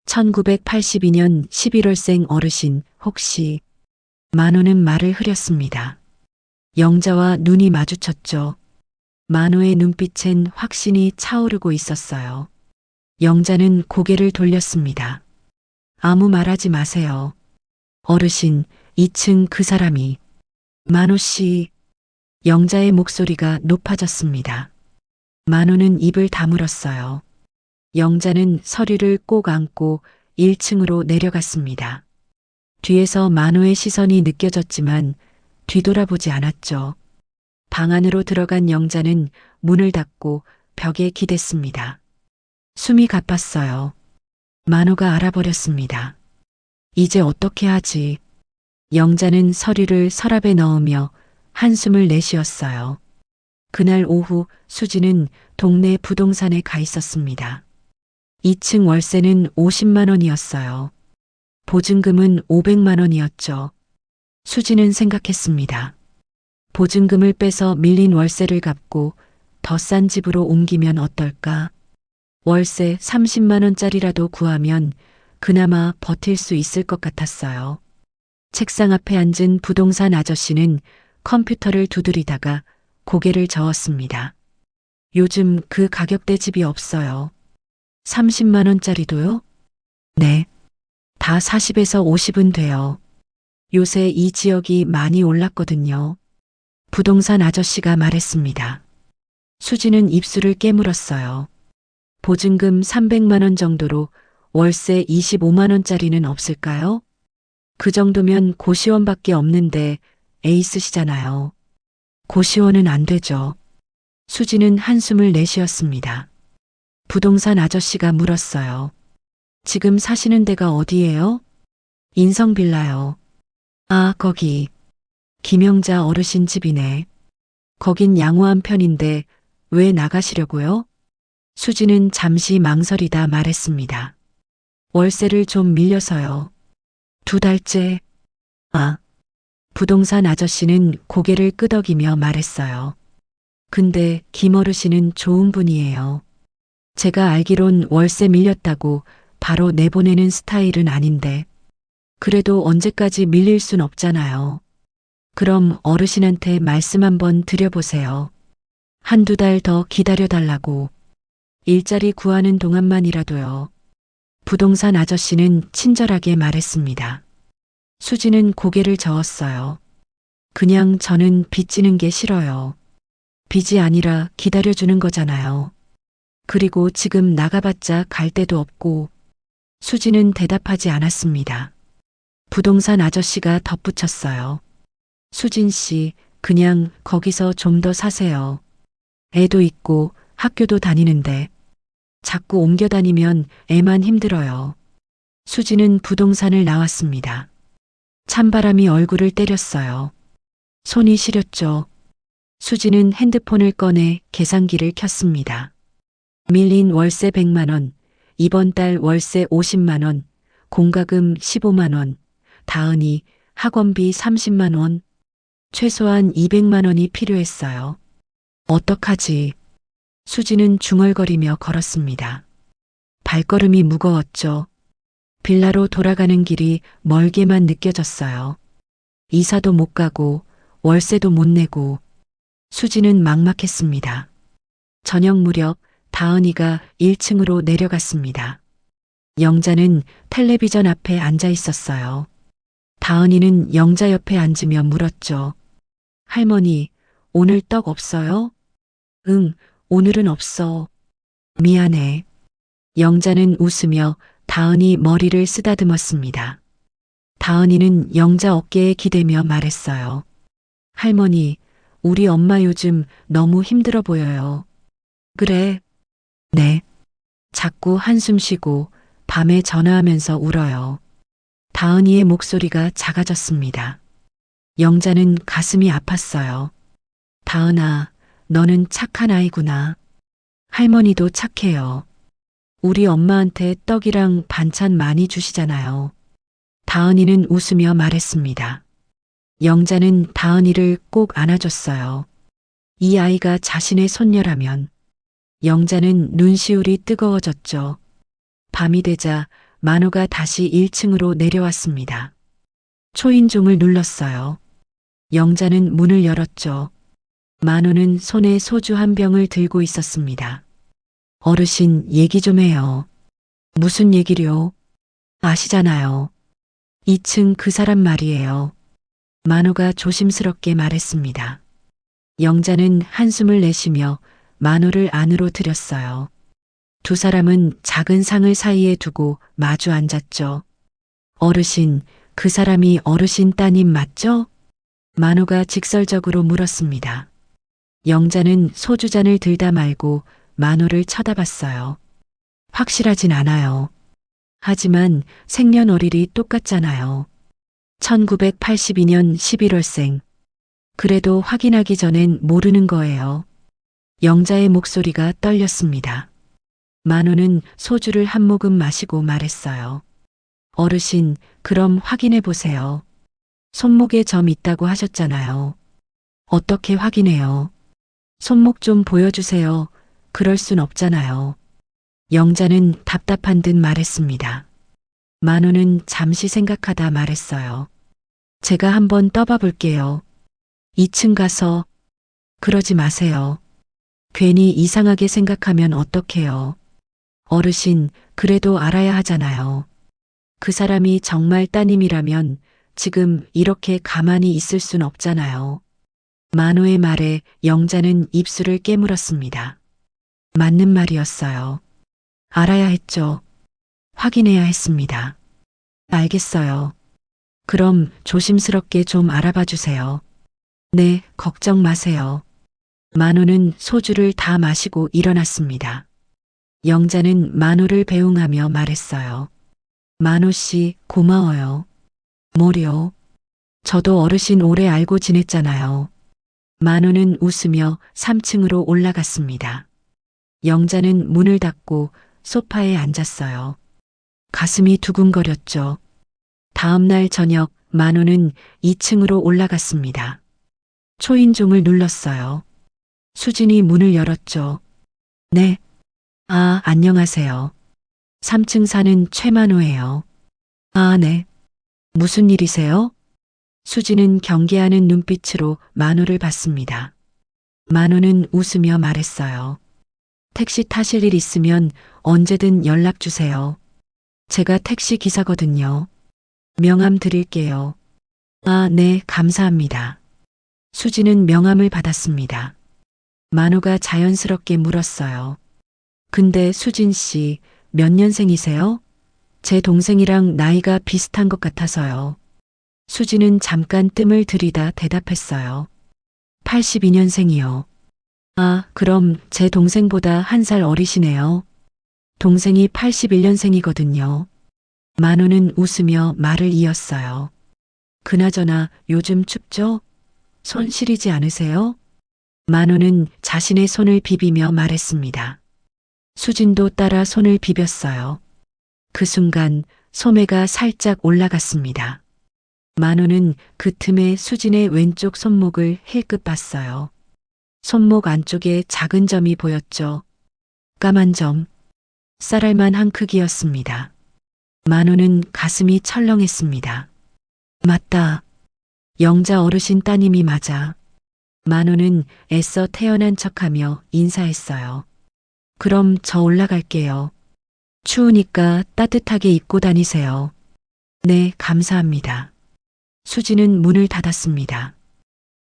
1982년 11월생 어르신 혹시. 만호는 말을 흐렸습니다. 영자와 눈이 마주쳤죠. 만호의 눈빛엔 확신이 차오르고 있었어요. 영자는 고개를 돌렸습니다. 아무 말하지 마세요. 어르신, 2층 그 사람이. 만호 씨. 영자의 목소리가 높아졌습니다. 만호는 입을 다물었어요. 영자는 서류를 꼭 안고 1층으로 내려갔습니다. 뒤에서 만호의 시선이 느껴졌지만 뒤돌아보지 않았죠. 방 안으로 들어간 영자는 문을 닫고 벽에 기댔습니다. 숨이 가빴어요. 만호가 알아버렸습니다. 이제 어떻게 하지? 영자는 서류를 서랍에 넣으며 한숨을 내쉬었어요. 그날 오후 수지는 동네 부동산에 가 있었습니다. 2층 월세는 50만 원이었어요. 보증금은 500만 원이었죠. 수지는 생각했습니다. 보증금을 빼서 밀린 월세를 갚고 더 싼 집으로 옮기면 어떨까? 월세 30만 원짜리라도 구하면 그나마 버틸 수 있을 것 같았어요. 책상 앞에 앉은 부동산 아저씨는 컴퓨터를 두드리다가 고개를 저었습니다. 요즘 그 가격대 집이 없어요. 30만 원짜리도요? 네. 다 40에서 50은 돼요. 요새 이 지역이 많이 올랐거든요. 부동산 아저씨가 말했습니다. 수지는 입술을 깨물었어요. 보증금 300만 원 정도로 월세 25만 원짜리는 없을까요? 그 정도면 고시원밖에 없는데 에이스시잖아요. 고시원은 안 되죠. 수지는 한숨을 내쉬었습니다. 부동산 아저씨가 물었어요. 지금 사시는 데가 어디예요? 인성빌라요. 아, 거기. 김영자 어르신 집이네. 거긴 양호한 편인데 왜 나가시려고요? 수지는 잠시 망설이다 말했습니다. 월세를 좀 밀려서요. 2달째. 아. 부동산 아저씨는 고개를 끄덕이며 말했어요. 근데 김 어르신은 좋은 분이에요. 제가 알기론 월세 밀렸다고 바로 내보내는 스타일은 아닌데. 그래도 언제까지 밀릴 순 없잖아요. 그럼 어르신한테 말씀 한번 드려보세요. 1~2달 더 기다려달라고. 일자리 구하는 동안만이라도요. 부동산 아저씨는 친절하게 말했습니다. 수지는 고개를 저었어요. 그냥 저는 빚지는 게 싫어요. 빚이 아니라 기다려주는 거잖아요. 그리고 지금 나가봤자 갈 데도 없고. 수지는 대답하지 않았습니다. 부동산 아저씨가 덧붙였어요. 수진 씨, 그냥 거기서 좀 더 사세요. 애도 있고 학교도 다니는데 자꾸 옮겨 다니면 애만 힘들어요. 수지는 부동산을 나왔습니다. 찬바람이 얼굴을 때렸어요. 손이 시렸죠. 수지는 핸드폰을 꺼내 계산기를 켰습니다. 밀린 월세 100만 원, 이번 달 월세 50만 원, 공과금 15만 원, 다은이 학원비 30만 원, 최소한 200만 원이 필요했어요. 어떡하지? 수지는 중얼거리며 걸었습니다. 발걸음이 무거웠죠. 빌라로 돌아가는 길이 멀게만 느껴졌어요. 이사도 못 가고 월세도 못 내고 수지는 막막했습니다. 저녁 무렵 다은이가 1층으로 내려갔습니다. 영자는 텔레비전 앞에 앉아 있었어요. 다은이는 영자 옆에 앉으며 물었죠. 할머니, 오늘 떡 없어요? 응, 오늘은 없어. 미안해. 영자는 웃으며 다은이 머리를 쓰다듬었습니다. 다은이는 영자 어깨에 기대며 말했어요. 할머니, 우리 엄마 요즘 너무 힘들어 보여요. 그래? 네. 자꾸 한숨 쉬고 밤에 전화하면서 울어요. 다은이의 목소리가 작아졌습니다. 영자는 가슴이 아팠어요. 다은아, 너는 착한 아이구나. 할머니도 착해요. 우리 엄마한테 떡이랑 반찬 많이 주시잖아요. 다은이는 웃으며 말했습니다. 영자는 다은이를 꼭 안아줬어요. 이 아이가 자신의 손녀라면. 영자는 눈시울이 뜨거워졌죠. 밤이 되자 만호가 다시 1층으로 내려왔습니다. 초인종을 눌렀어요. 영자는 문을 열었죠. 만호는 손에 소주 한 병을 들고 있었습니다. 어르신, 얘기 좀 해요. 무슨 얘기려? 아시잖아요. 2층 그 사람 말이에요. 만호가 조심스럽게 말했습니다. 영자는 한숨을 내쉬며 만호를 안으로 들였어요. 두 사람은 작은 상을 사이에 두고 마주 앉았죠. 어르신, 그 사람이 어르신 따님 맞죠? 만호가 직설적으로 물었습니다. 영자는 소주잔을 들다 말고 만호를 쳐다봤어요. 확실하진 않아요. 하지만 생년월일이 똑같잖아요. 1982년 11월생. 그래도 확인하기 전엔 모르는 거예요. 영자의 목소리가 떨렸습니다. 만호는 소주를 한 모금 마시고 말했어요. 어르신, 그럼 확인해 보세요. 손목에 점 있다고 하셨잖아요. 어떻게 확인해요? 손목 좀 보여주세요. 그럴 순 없잖아요. 영자는 답답한 듯 말했습니다. 만호는 잠시 생각하다 말했어요. 제가 한번 떠봐 볼게요. 2층 가서. 그러지 마세요. 괜히 이상하게 생각하면 어떡해요. 어르신, 그래도 알아야 하잖아요. 그 사람이 정말 따님이라면 지금 이렇게 가만히 있을 순 없잖아요. 만호의 말에 영자는 입술을 깨물었습니다. 맞는 말이었어요. 알아야 했죠. 확인해야 했습니다. 알겠어요. 그럼 조심스럽게 좀 알아봐 주세요. 네, 걱정 마세요. 만호는 소주를 다 마시고 일어났습니다. 영자는 만호를 배웅하며 말했어요. 만호 씨, 고마워요. 뭐려? 저도 어르신 오래 알고 지냈잖아요. 만호는 웃으며 3층으로 올라갔습니다. 영자는 문을 닫고 소파에 앉았어요. 가슴이 두근거렸죠. 다음 날 저녁 만호는 2층으로 올라갔습니다. 초인종을 눌렀어요. 수진이 문을 열었죠. 네. 아, 안녕하세요. 3층 사는 최만호예요. 아, 네. 무슨 일이세요? 수진은 경계하는 눈빛으로 만호를 봤습니다. 만호는 웃으며 말했어요. 택시 타실 일 있으면 언제든 연락 주세요. 제가 택시 기사거든요. 명함 드릴게요. 아, 네, 감사합니다. 수지는 명함을 받았습니다. 만우가 자연스럽게 물었어요. 근데 수진 씨, 몇 년생이세요? 제 동생이랑 나이가 비슷한 것 같아서요. 수지는 잠깐 뜸을 들이다 대답했어요. 82년생이요. 아, 그럼 제 동생보다 한 살 어리시네요. 동생이 81년생이거든요. 만우는 웃으며 말을 이었어요. 그나저나 요즘 춥죠? 손 시리지 않으세요? 만우는 자신의 손을 비비며 말했습니다. 수진도 따라 손을 비볐어요. 그 순간 소매가 살짝 올라갔습니다. 만우는 그 틈에 수진의 왼쪽 손목을 힐끗 봤어요. 손목 안쪽에 작은 점이 보였죠. 까만 점, 쌀알만한 크기였습니다. 만우는 가슴이 철렁했습니다. 맞다. 영자 어르신 따님이 맞아. 만우는 애써 태어난 척하며 인사했어요. 그럼 저 올라갈게요. 추우니까 따뜻하게 입고 다니세요. 네, 감사합니다. 수지는 문을 닫았습니다.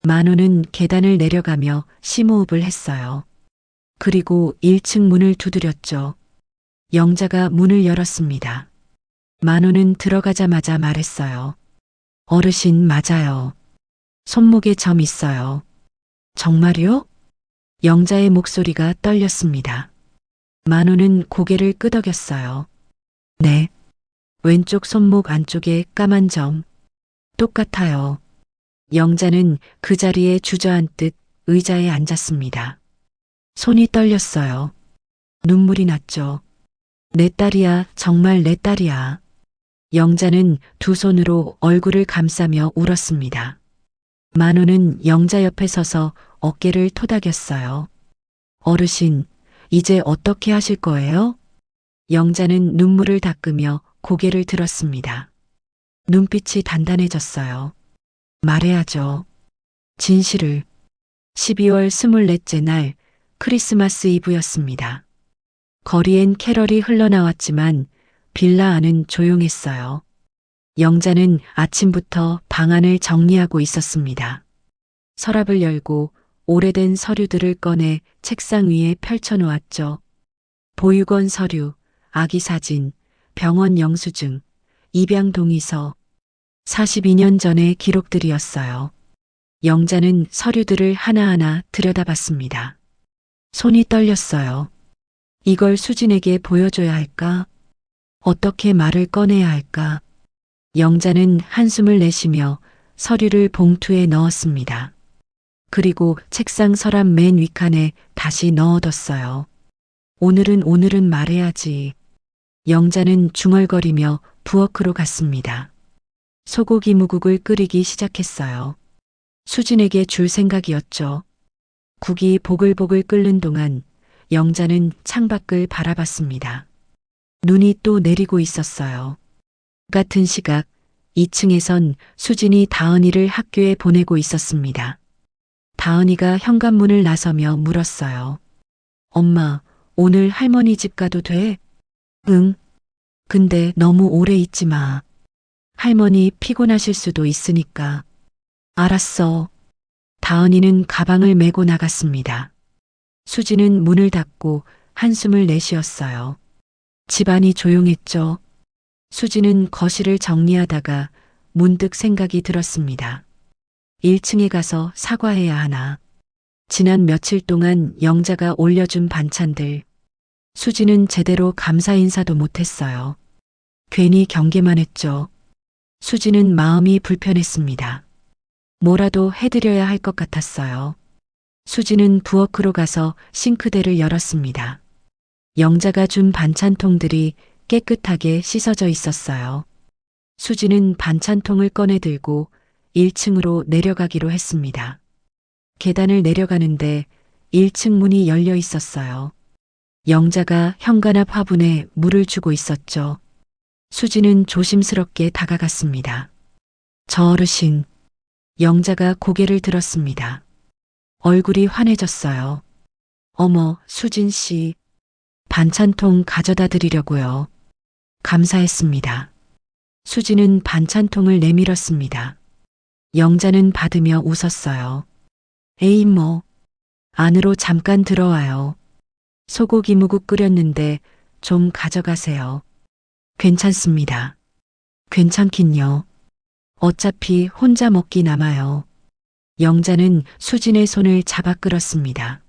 만우는 계단을 내려가며 심호흡을 했어요. 그리고 1층 문을 두드렸죠. 영자가 문을 열었습니다. 만우는 들어가자마자 말했어요. 어르신 맞아요. 손목에 점 있어요. 정말요? 영자의 목소리가 떨렸습니다. 만우는 고개를 끄덕였어요. 네. 왼쪽 손목 안쪽에 까만 점. 똑같아요. 영자는 그 자리에 주저앉듯 의자에 앉았습니다. 손이 떨렸어요. 눈물이 났죠. 내 딸이야, 정말 내 딸이야. 영자는 두 손으로 얼굴을 감싸며 울었습니다. 만우는 영자 옆에 서서 어깨를 토닥였어요. 어르신, 이제 어떻게 하실 거예요? 영자는 눈물을 닦으며 고개를 들었습니다. 눈빛이 단단해졌어요. 말해야죠. 진실을. 12월 24째 날 크리스마스 이브였습니다. 거리엔 캐럴이 흘러나왔지만 빌라 안은 조용했어요. 영자는 아침부터 방안을 정리하고 있었습니다. 서랍을 열고 오래된 서류들을 꺼내 책상 위에 펼쳐놓았죠. 보육원 서류, 아기 사진, 병원 영수증, 입양 동의서, 42년 전의 기록들이었어요. 영자는 서류들을 하나하나 들여다봤습니다. 손이 떨렸어요. 이걸 수진에게 보여줘야 할까? 어떻게 말을 꺼내야 할까? 영자는 한숨을 내쉬며 서류를 봉투에 넣었습니다. 그리고 책상 서랍 맨 윗칸에 다시 넣어뒀어요. 오늘은 말해야지. 영자는 중얼거리며 부엌으로 갔습니다. 소고기 무국을 끓이기 시작했어요. 수진에게 줄 생각이었죠. 국이 보글보글 끓는 동안 영자는 창밖을 바라봤습니다. 눈이 또 내리고 있었어요. 같은 시각 2층에선 수진이 다은이를 학교에 보내고 있었습니다. 다은이가 현관문을 나서며 물었어요. 엄마, 오늘 할머니 집 가도 돼? 응. 근데 너무 오래 있지 마. 할머니 피곤하실 수도 있으니까. 알았어. 다은이는 가방을 메고 나갔습니다. 수지는 문을 닫고 한숨을 내쉬었어요. 집안이 조용했죠. 수지는 거실을 정리하다가 문득 생각이 들었습니다. 1층에 가서 사과해야 하나. 지난 며칠 동안 영자가 올려준 반찬들. 수지는 제대로 감사 인사도 못했어요. 괜히 경계만 했죠. 수지는 마음이 불편했습니다. 뭐라도 해드려야 할 것 같았어요. 수지는 부엌으로 가서 싱크대를 열었습니다. 영자가 준 반찬통들이 깨끗하게 씻어져 있었어요. 수지는 반찬통을 꺼내 들고 1층으로 내려가기로 했습니다. 계단을 내려가는데 1층 문이 열려 있었어요. 영자가 현관 앞 화분에 물을 주고 있었죠. 수지는 조심스럽게 다가갔습니다. 저 어르신. 영자가 고개를 들었습니다. 얼굴이 환해졌어요. 어머, 수진 씨, 반찬통 가져다 드리려고요. 감사했습니다. 수지는 반찬통을 내밀었습니다. 영자는 받으며 웃었어요. 에이 뭐, 안으로 잠깐 들어와요. 소고기 무국 끓였는데 좀 가져가세요. 괜찮습니다. 괜찮긴요. 어차피 혼자 먹기 남아요. 영자는 수진의 손을 잡아 끌었습니다.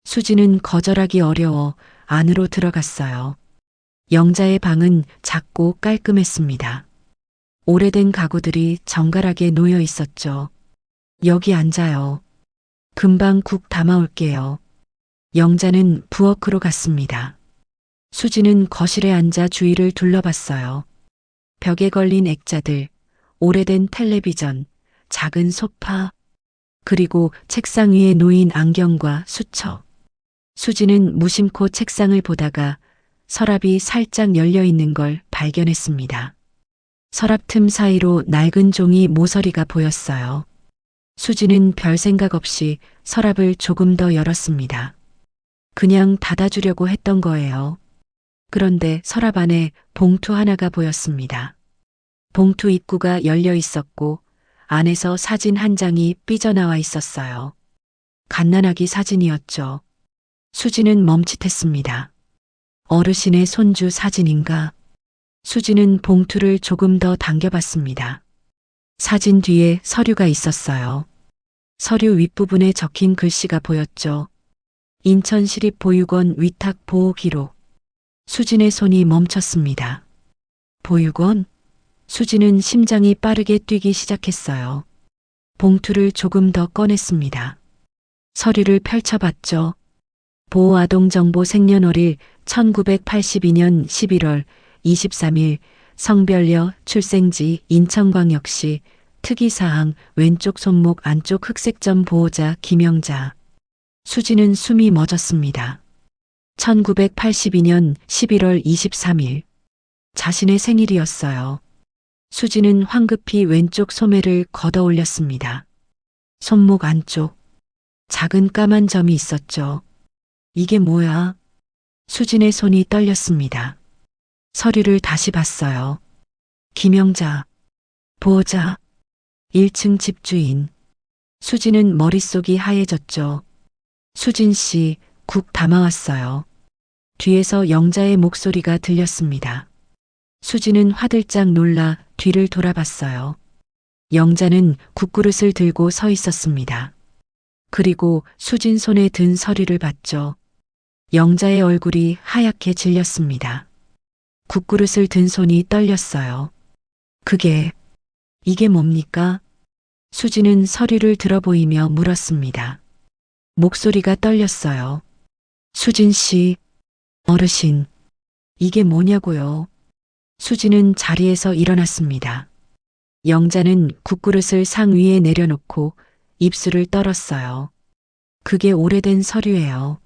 수진은 거절하기 어려워 안으로 들어갔어요. 영자의 방은 작고 깔끔했습니다. 오래된 가구들이 정갈하게 놓여 있었죠. 여기 앉아요. 금방 국 담아올게요. 영자는 부엌으로 갔습니다. 수지는 거실에 앉아 주위를 둘러봤어요. 벽에 걸린 액자들, 오래된 텔레비전, 작은 소파, 그리고 책상 위에 놓인 안경과 수첩. 수지는 무심코 책상을 보다가 서랍이 살짝 열려 있는 걸 발견했습니다. 서랍 틈 사이로 낡은 종이 모서리가 보였어요. 수지는 별 생각 없이 서랍을 조금 더 열었습니다. 그냥 닫아주려고 했던 거예요. 그런데 서랍 안에 봉투 하나가 보였습니다. 봉투 입구가 열려 있었고 안에서 사진 한 장이 삐져나와 있었어요. 갓난아기 사진이었죠. 수지는 멈칫했습니다. 어르신의 손주 사진인가? 수지는 봉투를 조금 더 당겨봤습니다. 사진 뒤에 서류가 있었어요. 서류 윗부분에 적힌 글씨가 보였죠. 인천시립보육원 위탁 보호 기록. 수진의 손이 멈췄습니다. 보육원? 수지는 심장이 빠르게 뛰기 시작했어요. 봉투를 조금 더 꺼냈습니다. 서류를 펼쳐봤죠. 보호아동정보 생년월일 1982년 11월 23일 성별여 출생지 인천광역시 특이사항 왼쪽 손목 안쪽 흑색점 보호자 김영자. 수지는 숨이 멎었습니다. 1982년 11월 23일 자신의 생일이었어요. 수지는 황급히 왼쪽 소매를 걷어 올렸습니다. 손목 안쪽 작은 까만 점이 있었죠. 이게 뭐야? 수진의 손이 떨렸습니다. 서류를 다시 봤어요. 김영자, 보호자, 1층 집주인. 수진은 머릿속이 하얘졌죠. 수진 씨, 국 담아왔어요. 뒤에서 영자의 목소리가 들렸습니다. 수진은 화들짝 놀라 뒤를 돌아봤어요. 영자는 국그릇을 들고 서 있었습니다. 그리고 수진 손에 든 서류를 봤죠. 영자의 얼굴이 하얗게 질렸습니다. 국그릇을 든 손이 떨렸어요. 이게 뭡니까? 수진은 서류를 들어보이며 물었습니다. 목소리가 떨렸어요. 수진 씨, 어르신, 이게 뭐냐고요? 수진은 자리에서 일어났습니다. 영자는 국그릇을 상 위에 내려놓고 입술을 떨었어요. 그게 오래된 서류예요.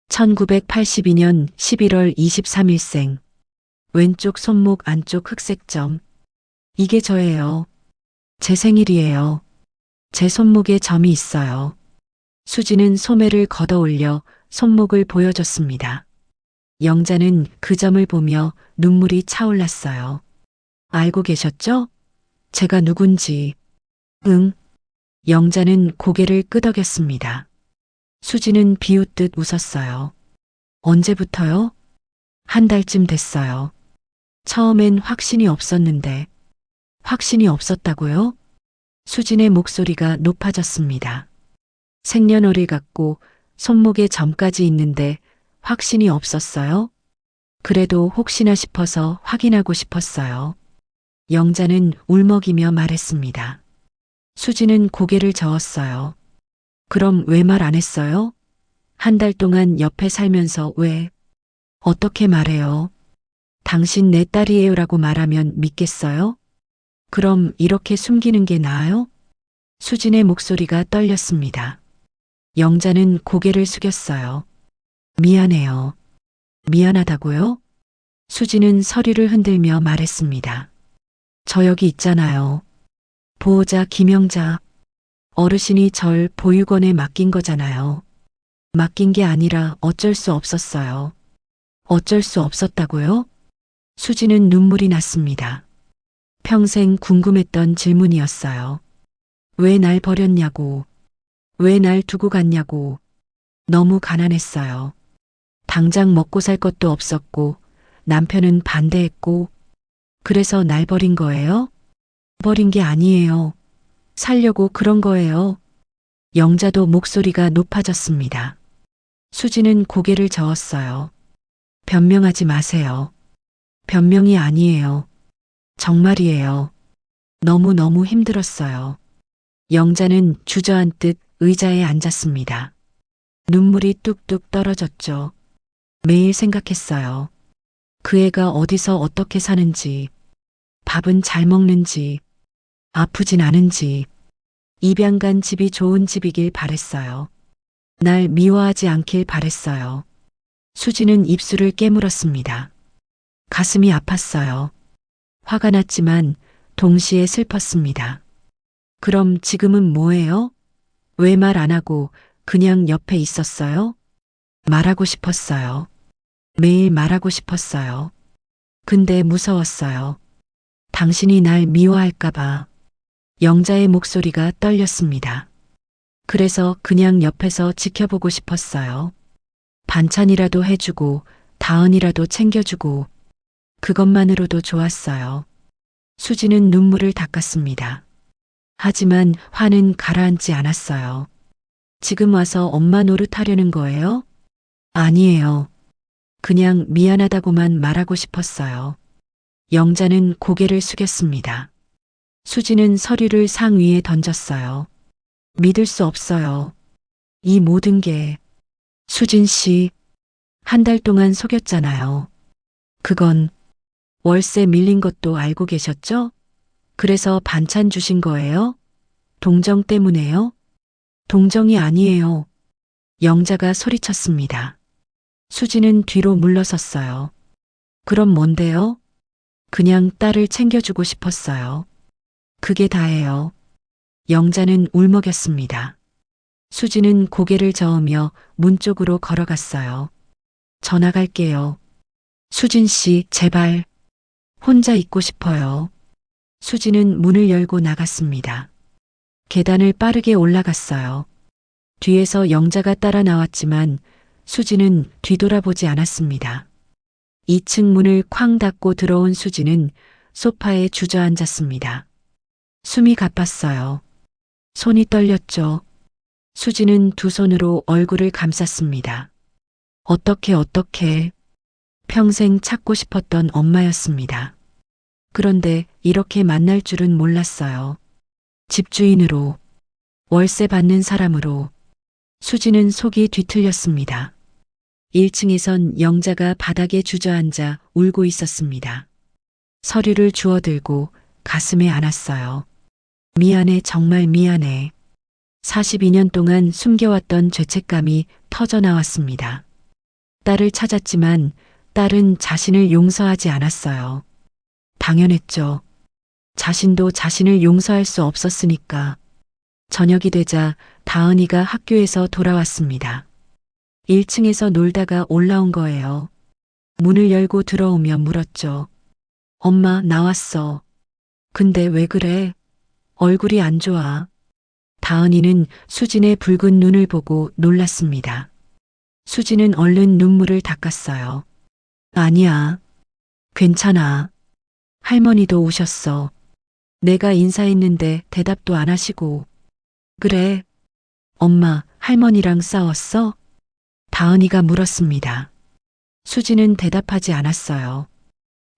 1982년 11월 23일생. 왼쪽 손목 안쪽 흑색점. 이게 저예요. 제 생일이에요. 제 손목에 점이 있어요. 수지는 소매를 걷어 올려 손목을 보여줬습니다. 영자는 그 점을 보며 눈물이 차올랐어요. 알고 계셨죠? 제가 누군지. 응. 영자는 고개를 끄덕였습니다. 수지는 비웃듯 웃었어요. 언제부터요? 한 달쯤 됐어요. 처음엔 확신이 없었는데. 확신이 없었다고요? 수진의 목소리가 높아졌습니다. 생년월일 같고 손목에 점까지 있는데 확신이 없었어요? 그래도 혹시나 싶어서 확인하고 싶었어요. 영자는 울먹이며 말했습니다. 수지는 고개를 저었어요. 그럼 왜 말 안 했어요? 한 달 동안 옆에 살면서 왜? 어떻게 말해요? 당신 내 딸이에요라고 말하면 믿겠어요? 그럼 이렇게 숨기는 게 나아요? 수진의 목소리가 떨렸습니다. 영자는 고개를 숙였어요. 미안해요. 미안하다고요? 수지는 서류를 흔들며 말했습니다. 저 여기 있잖아요. 보호자 김영자. 어르신이 절 보육원에 맡긴 거잖아요. 맡긴 게 아니라 어쩔 수 없었어요. 어쩔 수 없었다고요? 수지는 눈물이 났습니다. 평생 궁금했던 질문이었어요. 왜 날 버렸냐고, 왜 날 두고 갔냐고. 너무 가난했어요. 당장 먹고 살 것도 없었고, 남편은 반대했고, 그래서 날 버린 거예요? 버린 게 아니에요. 살려고 그런 거예요. 영자도 목소리가 높아졌습니다. 수지는 고개를 저었어요. 변명하지 마세요. 변명이 아니에요. 정말이에요. 너무너무 힘들었어요. 영자는 주저앉듯 의자에 앉았습니다. 눈물이 뚝뚝 떨어졌죠. 매일 생각했어요. 그 애가 어디서 어떻게 사는지, 밥은 잘 먹는지, 아프진 않은지, 입양 간 집이 좋은 집이길 바랬어요. 날 미워하지 않길 바랬어요. 수지는 입술을 깨물었습니다. 가슴이 아팠어요. 화가 났지만 동시에 슬펐습니다. 그럼 지금은 뭐예요? 왜 말 안 하고 그냥 옆에 있었어요? 말하고 싶었어요. 매일 말하고 싶었어요. 근데 무서웠어요. 당신이 날 미워할까봐. 영자의 목소리가 떨렸습니다. 그래서 그냥 옆에서 지켜보고 싶었어요. 반찬이라도 해주고, 다은이라도 챙겨주고, 그것만으로도 좋았어요. 수지는 눈물을 닦았습니다. 하지만 화는 가라앉지 않았어요. 지금 와서 엄마 노릇하려는 거예요? 아니에요. 그냥 미안하다고만 말하고 싶었어요. 영자는 고개를 숙였습니다. 수지는 서류를 상 위에 던졌어요. 믿을 수 없어요. 이 모든 게 수진 씨, 한 달 동안 속였잖아요. 그건 월세 밀린 것도 알고 계셨죠? 그래서 반찬 주신 거예요? 동정 때문에요? 동정이 아니에요. 영자가 소리쳤습니다. 수지는 뒤로 물러섰어요. 그럼 뭔데요? 그냥 딸을 챙겨주고 싶었어요. 그게 다예요. 영자는 울먹였습니다. 수지는 고개를 저으며 문 쪽으로 걸어갔어요. 전화 갈게요. 수진 씨, 제발. 혼자 있고 싶어요. 수지는 문을 열고 나갔습니다. 계단을 빠르게 올라갔어요. 뒤에서 영자가 따라 나왔지만 수지는 뒤돌아보지 않았습니다. 2층 문을 쾅 닫고 들어온 수지는 소파에 주저앉았습니다. 숨이 가빴어요. 손이 떨렸죠. 수지는 두 손으로 얼굴을 감쌌습니다. 어떻게 평생 찾고 싶었던 엄마였습니다. 그런데 이렇게 만날 줄은 몰랐어요. 집주인으로, 월세 받는 사람으로. 수지는 속이 뒤틀렸습니다. 1층에선 영자가 바닥에 주저앉아 울고 있었습니다. 서류를 주워들고 가슴에 안았어요. 미안해, 정말 미안해. 42년 동안 숨겨왔던 죄책감이 터져나왔습니다. 딸을 찾았지만 딸은 자신을 용서하지 않았어요. 당연했죠. 자신도 자신을 용서할 수 없었으니까. 저녁이 되자 다은이가 학교에서 돌아왔습니다. 1층에서 놀다가 올라온 거예요. 문을 열고 들어오며 물었죠. 엄마, 나왔어. 근데 왜 그래? 얼굴이 안 좋아. 다은이는 수진의 붉은 눈을 보고 놀랐습니다. 수진은 얼른 눈물을 닦았어요. 아니야. 괜찮아. 할머니도 오셨어. 내가 인사했는데 대답도 안 하시고. 그래. 엄마, 할머니랑 싸웠어? 다은이가 물었습니다. 수진은 대답하지 않았어요.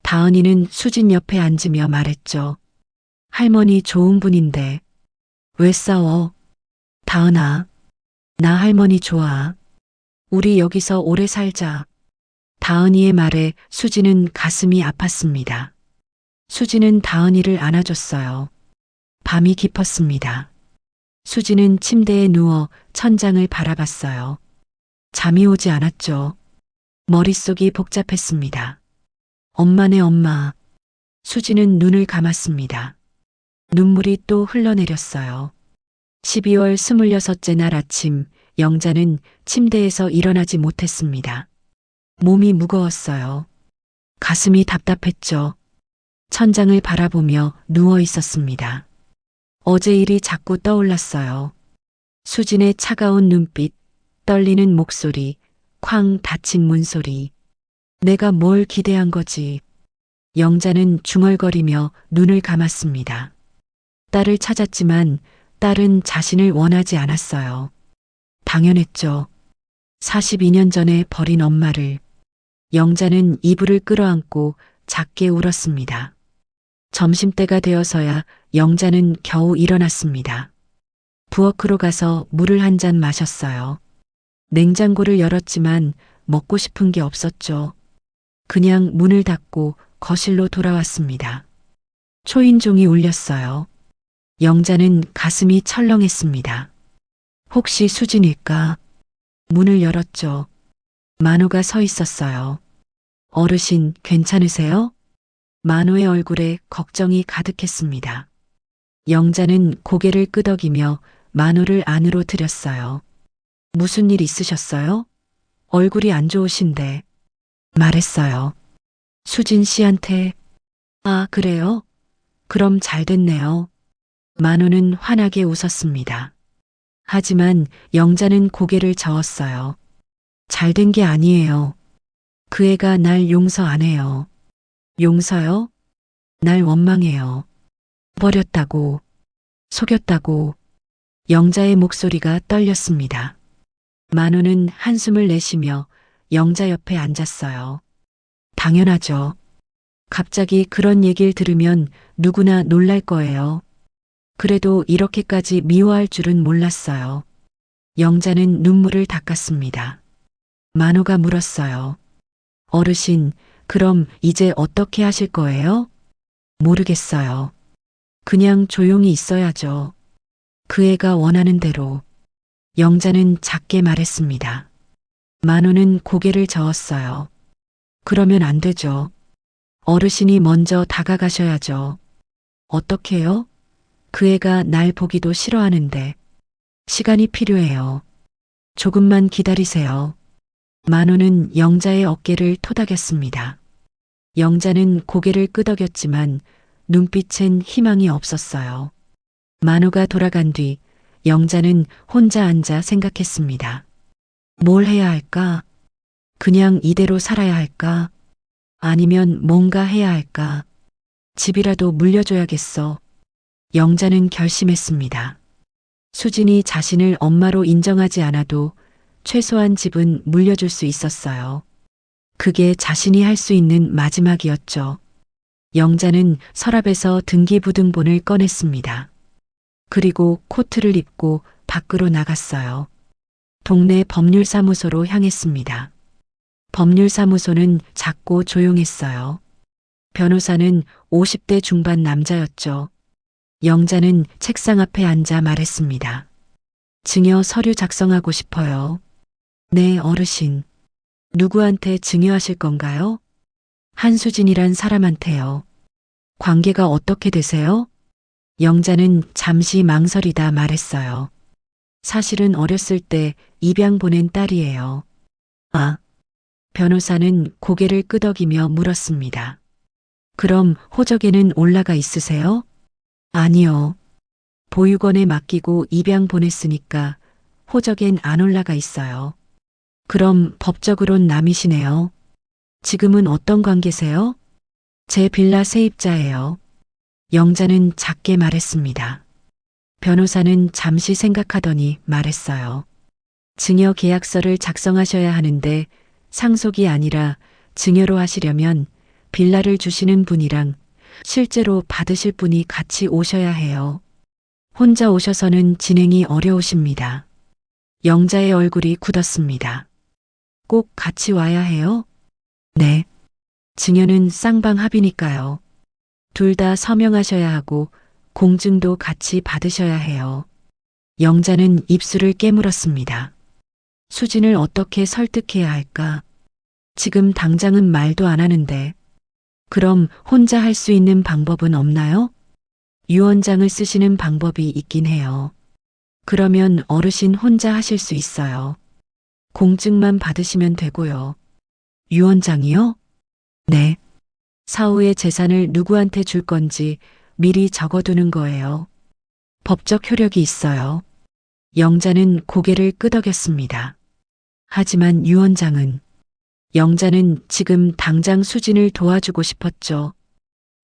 다은이는 수진 옆에 앉으며 말했죠. 할머니 좋은 분인데. 왜 싸워? 다은아, 나 할머니 좋아. 우리 여기서 오래 살자. 다은이의 말에 수지는 가슴이 아팠습니다. 수지는 다은이를 안아줬어요. 밤이 깊었습니다. 수지는 침대에 누워 천장을 바라봤어요. 잠이 오지 않았죠. 머릿속이 복잡했습니다. 엄마네 엄마. 수지는 눈을 감았습니다. 눈물이 또 흘러내렸어요. 12월 26째 날 아침, 영자는 침대에서 일어나지 못했습니다. 몸이 무거웠어요. 가슴이 답답했죠. 천장을 바라보며 누워 있었습니다. 어제 일이 자꾸 떠올랐어요. 수진의 차가운 눈빛, 떨리는 목소리, 쾅 닫힌 문소리. 내가 뭘 기대한 거지. 영자는 중얼거리며 눈을 감았습니다. 딸을 찾았지만 딸은 자신을 원하지 않았어요. 당연했죠. 42년 전에 버린 엄마를. 영자는 이불을 끌어안고 작게 울었습니다. 점심때가 되어서야 영자는 겨우 일어났습니다. 부엌으로 가서 물을 한 잔 마셨어요. 냉장고를 열었지만 먹고 싶은 게 없었죠. 그냥 문을 닫고 거실로 돌아왔습니다. 초인종이 울렸어요. 영자는 가슴이 철렁했습니다. 혹시 수진일까? 문을 열었죠. 만호가 서 있었어요. 어르신, 괜찮으세요? 만호의 얼굴에 걱정이 가득했습니다. 영자는 고개를 끄덕이며 만호를 안으로 들였어요. 무슨 일 있으셨어요? 얼굴이 안 좋으신데. 말했어요. 수진 씨한테. 아, 그래요? 그럼 잘 됐네요. 만호는 환하게 웃었습니다. 하지만 영자는 고개를 저었어요. 잘 된 게 아니에요. 그 애가 날 용서 안 해요. 용서요? 날 원망해요. 버렸다고, 속였다고. 영자의 목소리가 떨렸습니다. 만호는 한숨을 내쉬며 영자 옆에 앉았어요. 당연하죠. 갑자기 그런 얘기를 들으면 누구나 놀랄 거예요. 그래도 이렇게까지 미워할 줄은 몰랐어요. 영자는 눈물을 닦았습니다. 만호가 물었어요. 어르신, 그럼 이제 어떻게 하실 거예요? 모르겠어요. 그냥 조용히 있어야죠. 그 애가 원하는 대로. 영자는 작게 말했습니다. 만호는 고개를 저었어요. 그러면 안 되죠. 어르신이 먼저 다가가셔야죠. 어떻게요? 그 애가 날 보기도 싫어하는데. 시간이 필요해요. 조금만 기다리세요. 만호는 영자의 어깨를 토닥였습니다. 영자는 고개를 끄덕였지만 눈빛엔 희망이 없었어요. 만호가 돌아간 뒤 영자는 혼자 앉아 생각했습니다. 뭘 해야 할까? 그냥 이대로 살아야 할까? 아니면 뭔가 해야 할까? 집이라도 물려줘야겠어. 영자는 결심했습니다. 수진이 자신을 엄마로 인정하지 않아도 최소한 집은 물려줄 수 있었어요. 그게 자신이 할 수 있는 마지막이었죠. 영자는 서랍에서 등기부등본을 꺼냈습니다. 그리고 코트를 입고 밖으로 나갔어요. 동네 법률사무소로 향했습니다. 법률사무소는 작고 조용했어요. 변호사는 50대 중반 남자였죠. 영자는 책상 앞에 앉아 말했습니다. 증여 서류 작성하고 싶어요. 네, 어르신. 누구한테 증여하실 건가요? 한수진이란 사람한테요. 관계가 어떻게 되세요? 영자는 잠시 망설이다 말했어요. 사실은 어렸을 때 입양 보낸 딸이에요. 아. 변호사는 고개를 끄덕이며 물었습니다. 그럼 호적에는 올라가 있으세요? 아니요. 보육원에 맡기고 입양 보냈으니까 호적엔 안 올라가 있어요. 그럼 법적으론 남이시네요. 지금은 어떤 관계세요? 제 빌라 세입자예요. 영자는 작게 말했습니다. 변호사는 잠시 생각하더니 말했어요. 증여 계약서를 작성하셔야 하는데 상속이 아니라 증여로 하시려면 빌라를 주시는 분이랑 실제로 받으실 분이 같이 오셔야 해요. 혼자 오셔서는 진행이 어려우십니다. 영자의 얼굴이 굳었습니다. 꼭 같이 와야 해요? 네. 증여는 쌍방합이니까요. 둘 다 서명하셔야 하고 공증도 같이 받으셔야 해요. 영자는 입술을 깨물었습니다. 수진을 어떻게 설득해야 할까? 지금 당장은 말도 안 하는데. 그럼 혼자 할 수 있는 방법은 없나요? 유언장을 쓰시는 방법이 있긴 해요. 그러면 어르신 혼자 하실 수 있어요. 공증만 받으시면 되고요. 유 원장이요? 네. 사후의 재산을 누구한테 줄 건지 미리 적어두는 거예요. 법적 효력이 있어요. 영자는 고개를 끄덕였습니다. 하지만 유 원장은, 영자는 지금 당장 수진을 도와주고 싶었죠.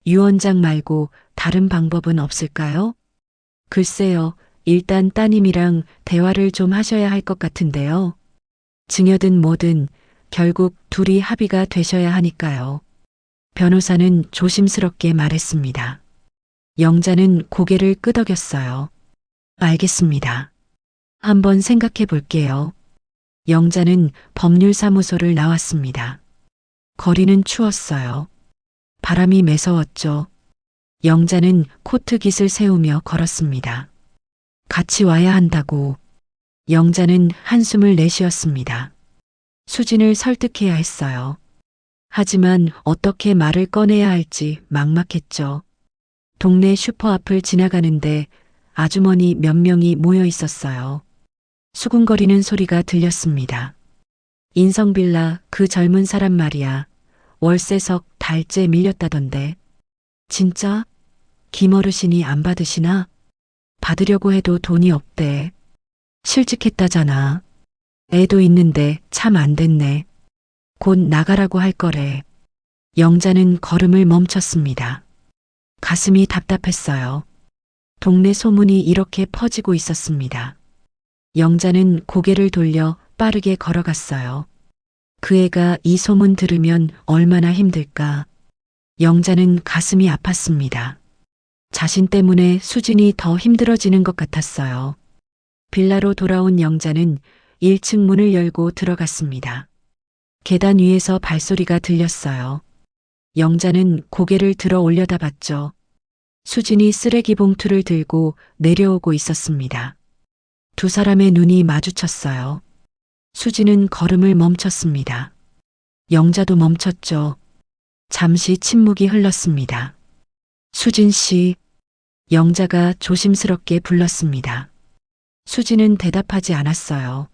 유 원장 말고 다른 방법은 없을까요? 글쎄요, 일단 따님이랑 대화를 좀 하셔야 할 것 같은데요. 증여든 뭐든 결국 둘이 합의가 되셔야 하니까요. 변호사는 조심스럽게 말했습니다. 영자는 고개를 끄덕였어요. 알겠습니다. 한번 생각해 볼게요. 영자는 법률사무소를 나왔습니다. 거리는 추웠어요. 바람이 매서웠죠. 영자는 코트깃을 세우며 걸었습니다. 같이 와야 한다고. 영자는 한숨을 내쉬었습니다. 수진을 설득해야 했어요. 하지만 어떻게 말을 꺼내야 할지 막막했죠. 동네 슈퍼 앞을 지나가는데 아주머니 몇 명이 모여 있었어요. 수군거리는 소리가 들렸습니다. 인성빌라 그 젊은 사람 말이야. 월세석 달째 밀렸다던데. 진짜? 김어르신이 안 받으시나? 받으려고 해도 돈이 없대. 실직했다잖아. 애도 있는데 참 안 됐네. 곧 나가라고 할 거래. 영자는 걸음을 멈췄습니다. 가슴이 답답했어요. 동네 소문이 이렇게 퍼지고 있었습니다. 영자는 고개를 돌려 빠르게 걸어갔어요. 그 애가 이 소문 들으면 얼마나 힘들까. 영자는 가슴이 아팠습니다. 자신 때문에 수진이 더 힘들어지는 것 같았어요. 빌라로 돌아온 영자는 1층 문을 열고 들어갔습니다. 계단 위에서 발소리가 들렸어요. 영자는 고개를 들어 올려다봤죠. 수진이 쓰레기 봉투를 들고 내려오고 있었습니다. 두 사람의 눈이 마주쳤어요. 수진은 걸음을 멈췄습니다. 영자도 멈췄죠. 잠시 침묵이 흘렀습니다. 수진 씨, 영자가 조심스럽게 불렀습니다. 수진은 대답하지 않았어요.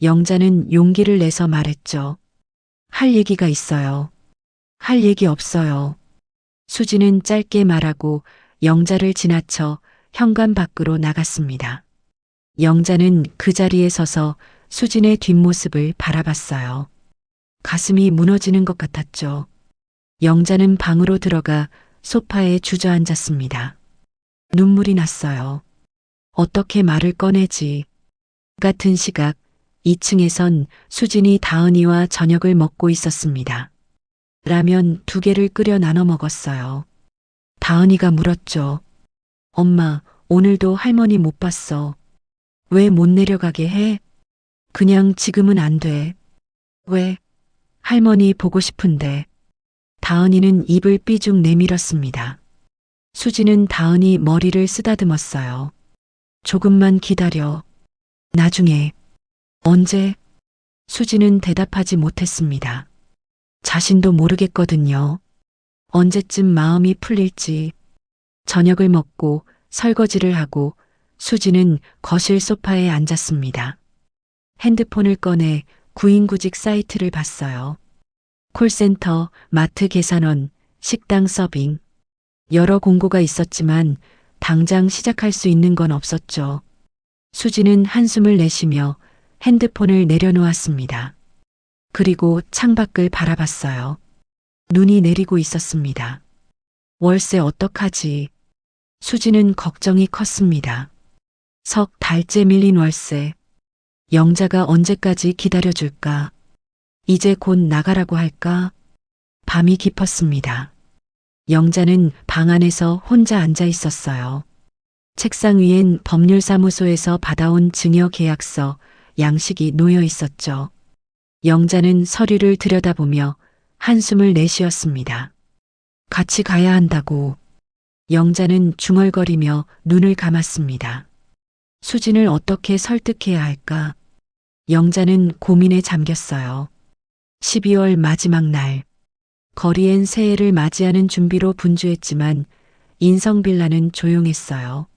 영자는 용기를 내서 말했죠. 할 얘기가 있어요. 할 얘기 없어요. 수진은 짧게 말하고 영자를 지나쳐 현관 밖으로 나갔습니다. 영자는 그 자리에 서서 수진의 뒷모습을 바라봤어요. 가슴이 무너지는 것 같았죠. 영자는 방으로 들어가 소파에 주저앉았습니다. 눈물이 났어요. 어떻게 말을 꺼내지. 같은 시각 2층에선 수진이 다은이와 저녁을 먹고 있었습니다. 라면 2개를 끓여 나눠 먹었어요. 다은이가 물었죠. 엄마, 오늘도 할머니 못 봤어. 왜 못 내려가게 해? 그냥 지금은 안 돼. 왜? 할머니 보고 싶은데. 다은이는 입을 삐죽 내밀었습니다. 수진은 다은이 머리를 쓰다듬었어요. 조금만 기다려. 나중에. 언제? 수진은 대답하지 못했습니다. 자신도 모르겠거든요. 언제쯤 마음이 풀릴지. 저녁을 먹고 설거지를 하고 수진은 거실 소파에 앉았습니다. 핸드폰을 꺼내 구인구직 사이트를 봤어요. 콜센터, 마트 계산원, 식당 서빙. 여러 공고가 있었지만 당장 시작할 수 있는 건 없었죠. 수진은 한숨을 내쉬며 핸드폰을 내려놓았습니다. 그리고 창밖을 바라봤어요. 눈이 내리고 있었습니다. 월세 어떡하지? 수진은 걱정이 컸습니다. 석 달째 밀린 월세. 영자가 언제까지 기다려줄까? 이제 곧 나가라고 할까? 밤이 깊었습니다. 영자는 방 안에서 혼자 앉아 있었어요. 책상 위엔 법률사무소에서 받아온 증여계약서, 양식이 놓여 있었죠. 영자는 서류를 들여다보며 한숨을 내쉬었습니다. 같이 가야 한다고. 영자는 중얼거리며 눈을 감았습니다. 수진을 어떻게 설득해야 할까? 영자는 고민에 잠겼어요. 12월 마지막 날. 거리엔 새해를 맞이하는 준비로 분주했지만 인성빌라는 조용했어요.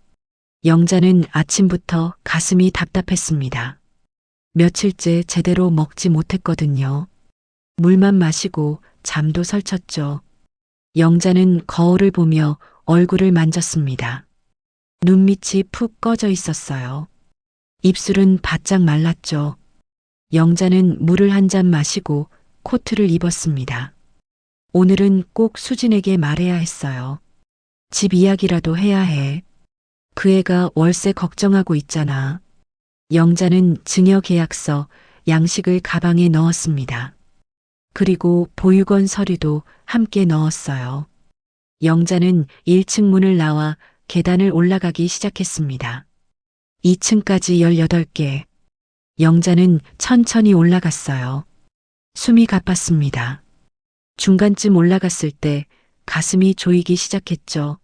영자는 아침부터 가슴이 답답했습니다. 며칠째 제대로 먹지 못했거든요. 물만 마시고 잠도 설쳤죠. 영자는 거울을 보며 얼굴을 만졌습니다. 눈밑이 푹 꺼져 있었어요. 입술은 바짝 말랐죠. 영자는 물을 한 잔 마시고 코트를 입었습니다. 오늘은 꼭 수진에게 말해야 했어요. 집 이야기라도 해야 해. 그 애가 월세 걱정하고 있잖아. 영자는 증여계약서, 양식을 가방에 넣었습니다. 그리고 보육원 서류도 함께 넣었어요. 영자는 1층 문을 나와 계단을 올라가기 시작했습니다. 2층까지 18개. 영자는 천천히 올라갔어요. 숨이 가팠습니다. 중간쯤 올라갔을 때 가슴이 조이기 시작했죠.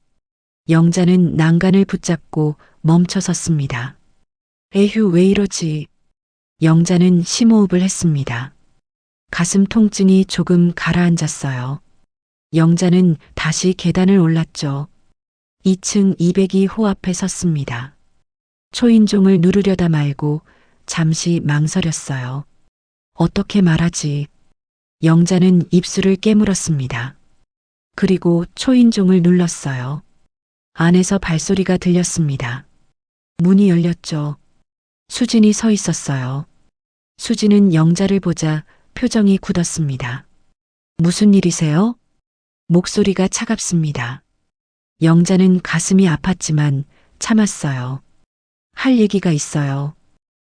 영자는 난간을 붙잡고 멈춰 섰습니다. 에휴, 왜 이러지? 영자는 심호흡을 했습니다. 가슴 통증이 조금 가라앉았어요. 영자는 다시 계단을 올랐죠. 2층 202호 앞에 섰습니다. 초인종을 누르려다 말고 잠시 망설였어요. 어떻게 말하지? 영자는 입술을 깨물었습니다. 그리고 초인종을 눌렀어요. 안에서 발소리가 들렸습니다. 문이 열렸죠. 수진이 서 있었어요. 수진은 영자를 보자 표정이 굳었습니다. 무슨 일이세요? 목소리가 차갑습니다. 영자는 가슴이 아팠지만 참았어요. 할 얘기가 있어요.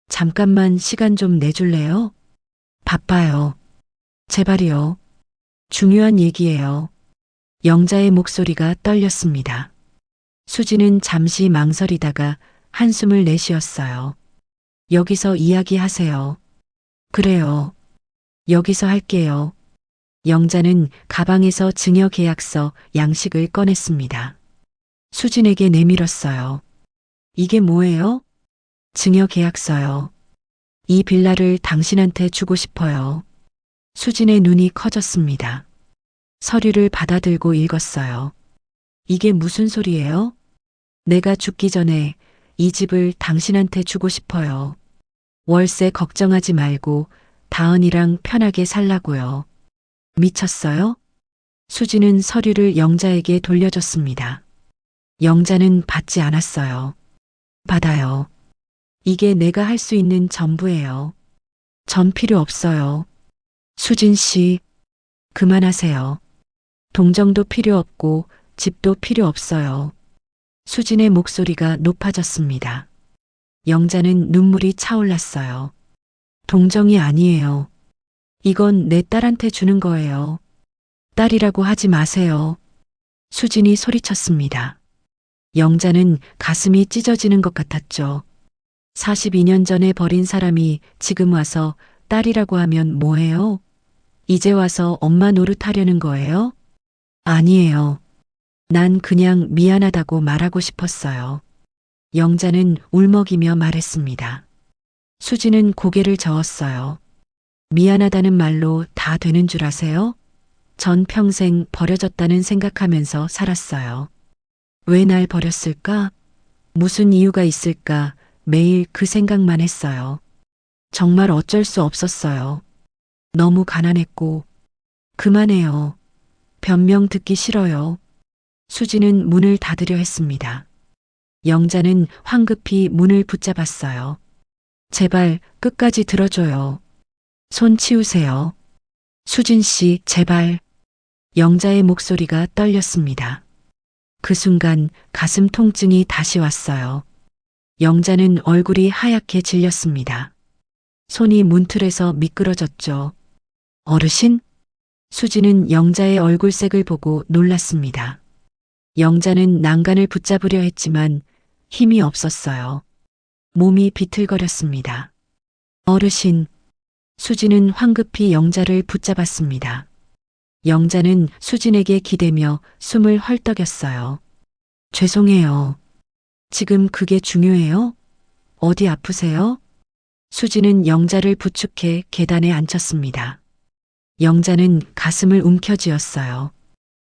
잠깐만 시간 좀 내줄래요? 바빠요. 제발이요. 중요한 얘기예요. 영자의 목소리가 떨렸습니다. 수지는 잠시 망설이다가 한숨을 내쉬었어요. 여기서 이야기하세요. 그래요. 여기서 할게요. 영자는 가방에서 증여계약서, 양식을 꺼냈습니다. 수진에게 내밀었어요. 이게 뭐예요? 증여계약서요. 이 빌라를 당신한테 주고 싶어요. 수진의 눈이 커졌습니다. 서류를 받아들고 읽었어요. 이게 무슨 소리예요? 내가 죽기 전에 이 집을 당신한테 주고 싶어요. 월세 걱정하지 말고 다은이랑 편하게 살라고요. 미쳤어요? 수지는 서류를 영자에게 돌려줬습니다. 영자는 받지 않았어요. 받아요. 이게 내가 할 수 있는 전부예요. 전 필요 없어요. 수진 씨, 그만하세요. 동정도 필요 없고 집도 필요 없어요. 수진의 목소리가 높아졌습니다. 영자는 눈물이 차올랐어요. 동정이 아니에요. 이건 내 딸한테 주는 거예요. 딸이라고 하지 마세요. 수진이 소리쳤습니다. 영자는 가슴이 찢어지는 것 같았죠. 42년 전에 버린 사람이 지금 와서 딸이라고 하면 뭐해요? 이제 와서 엄마 노릇하려는 거예요? 아니에요. 난 그냥 미안하다고 말하고 싶었어요. 영자는 울먹이며 말했습니다. 수지는 고개를 저었어요. 미안하다는 말로 다 되는 줄 아세요? 전 평생 버려졌다는 생각하면서 살았어요. 왜 날 버렸을까? 무슨 이유가 있을까? 매일 그 생각만 했어요. 정말 어쩔 수 없었어요. 너무 가난했고. 그만해요. 변명 듣기 싫어요. 수지는 문을 닫으려 했습니다. 영자는 황급히 문을 붙잡았어요. 제발 끝까지 들어줘요. 손 치우세요. 수진 씨, 제발. 영자의 목소리가 떨렸습니다. 그 순간 가슴 통증이 다시 왔어요. 영자는 얼굴이 하얗게 질렸습니다. 손이 문틀에서 미끄러졌죠. 어르신? 수지는 영자의 얼굴색을 보고 놀랐습니다. 영자는 난간을 붙잡으려 했지만 힘이 없었어요. 몸이 비틀거렸습니다. 어르신. 수지는 황급히 영자를 붙잡았습니다. 영자는 수진에게 기대며 숨을 헐떡였어요. 죄송해요. 지금 그게 중요해요? 어디 아프세요? 수지는 영자를 부축해 계단에 앉혔습니다. 영자는 가슴을 움켜쥐었어요.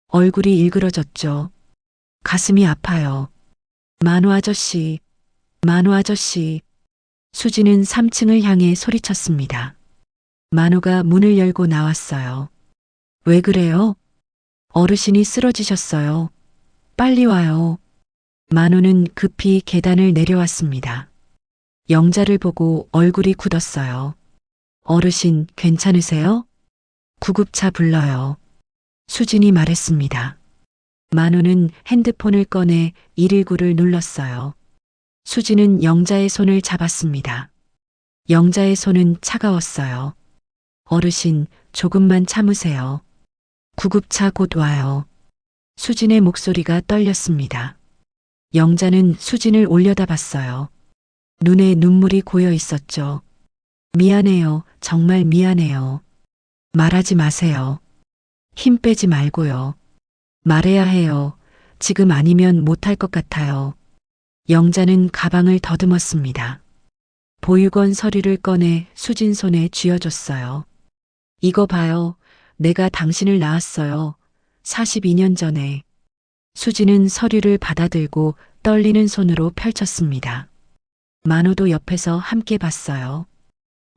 얼굴이 일그러졌죠. 가슴이 아파요. 만호 아저씨, 만호 아저씨. 수지는 3층을 향해 소리쳤습니다. 만호가 문을 열고 나왔어요. 왜 그래요? 어르신이 쓰러지셨어요. 빨리 와요. 만호는 급히 계단을 내려왔습니다. 영자를 보고 얼굴이 굳었어요. 어르신 괜찮으세요? 구급차 불러요. 수진이 말했습니다. 만호는 핸드폰을 꺼내 119를 눌렀어요. 수진은 영자의 손을 잡았습니다. 영자의 손은 차가웠어요. 어르신, 조금만 참으세요. 구급차 곧 와요. 수진의 목소리가 떨렸습니다. 영자는 수진을 올려다봤어요. 눈에 눈물이 고여 있었죠. 미안해요. 정말 미안해요. 말하지 마세요. 힘 빼지 말고요. 말해야 해요. 지금 아니면 못할 것 같아요. 영자는 가방을 더듬었습니다. 보육원 서류를 꺼내 수진 손에 쥐어줬어요. 이거 봐요. 내가 당신을 낳았어요. 42년 전에. 수진은 서류를 받아들고 떨리는 손으로 펼쳤습니다. 만호도 옆에서 함께 봤어요.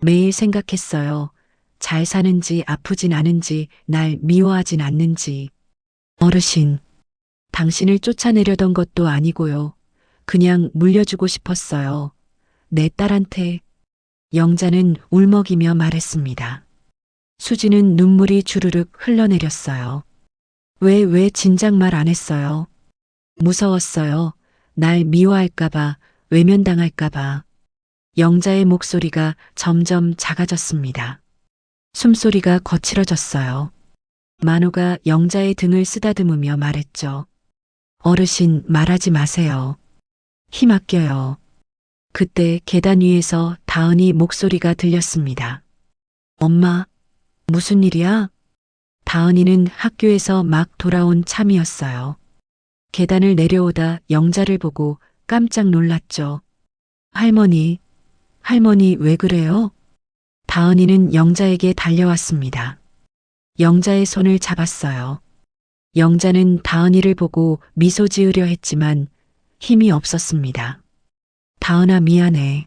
매일 생각했어요. 잘 사는지 아프진 않은지 날 미워하진 않는지. 어르신, 당신을 쫓아내려던 것도 아니고요. 그냥 물려주고 싶었어요. 내 딸한테. 영자는 울먹이며 말했습니다. 수지는 눈물이 주르륵 흘러내렸어요. 왜 진작 말 안 했어요? 무서웠어요. 날 미워할까봐, 외면당할까봐. 영자의 목소리가 점점 작아졌습니다. 숨소리가 거칠어졌어요. 만호가 영자의 등을 쓰다듬으며 말했죠. 어르신, 말하지 마세요. 힘 아껴요. 그때 계단 위에서 다은이 목소리가 들렸습니다. 엄마, 무슨 일이야? 다은이는 학교에서 막 돌아온 참이었어요. 계단을 내려오다 영자를 보고 깜짝 놀랐죠. 할머니 왜 그래요? 다은이는 영자에게 달려왔습니다. 영자의 손을 잡았어요. 영자는 다은이를 보고 미소 지으려 했지만 힘이 없었습니다. 다은아 미안해.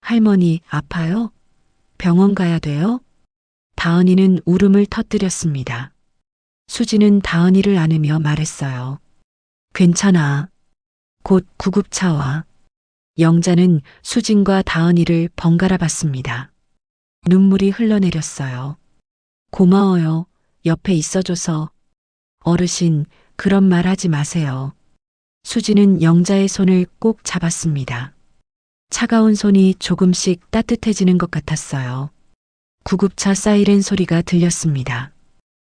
할머니 아파요? 병원 가야 돼요? 다은이는 울음을 터뜨렸습니다. 수지는 다은이를 안으며 말했어요. 괜찮아. 곧 구급차 와. 영자는 수진과 다은이를 번갈아 봤습니다. 눈물이 흘러내렸어요. 고마워요. 옆에 있어줘서. 어르신, 그런 말 하지 마세요. 수지는 영자의 손을 꼭 잡았습니다. 차가운 손이 조금씩 따뜻해지는 것 같았어요. 구급차 사이렌 소리가 들렸습니다.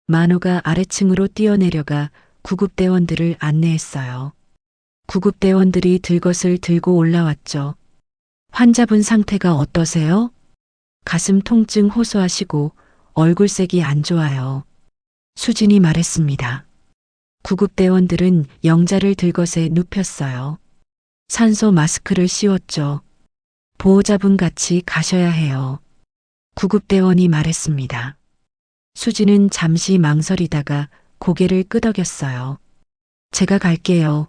만호가 아래층으로 뛰어내려가 구급대원들을 안내했어요. 구급대원들이 들것을 들고 올라왔죠. 환자분 상태가 어떠세요? 가슴 통증 호소하시고 얼굴색이 안 좋아요. 수진이 말했습니다. 구급대원들은 영자를 들것에 눕혔어요. 산소 마스크를 씌웠죠. 보호자분 같이 가셔야 해요. 구급대원이 말했습니다. 수지는 잠시 망설이다가 고개를 끄덕였어요. 제가 갈게요.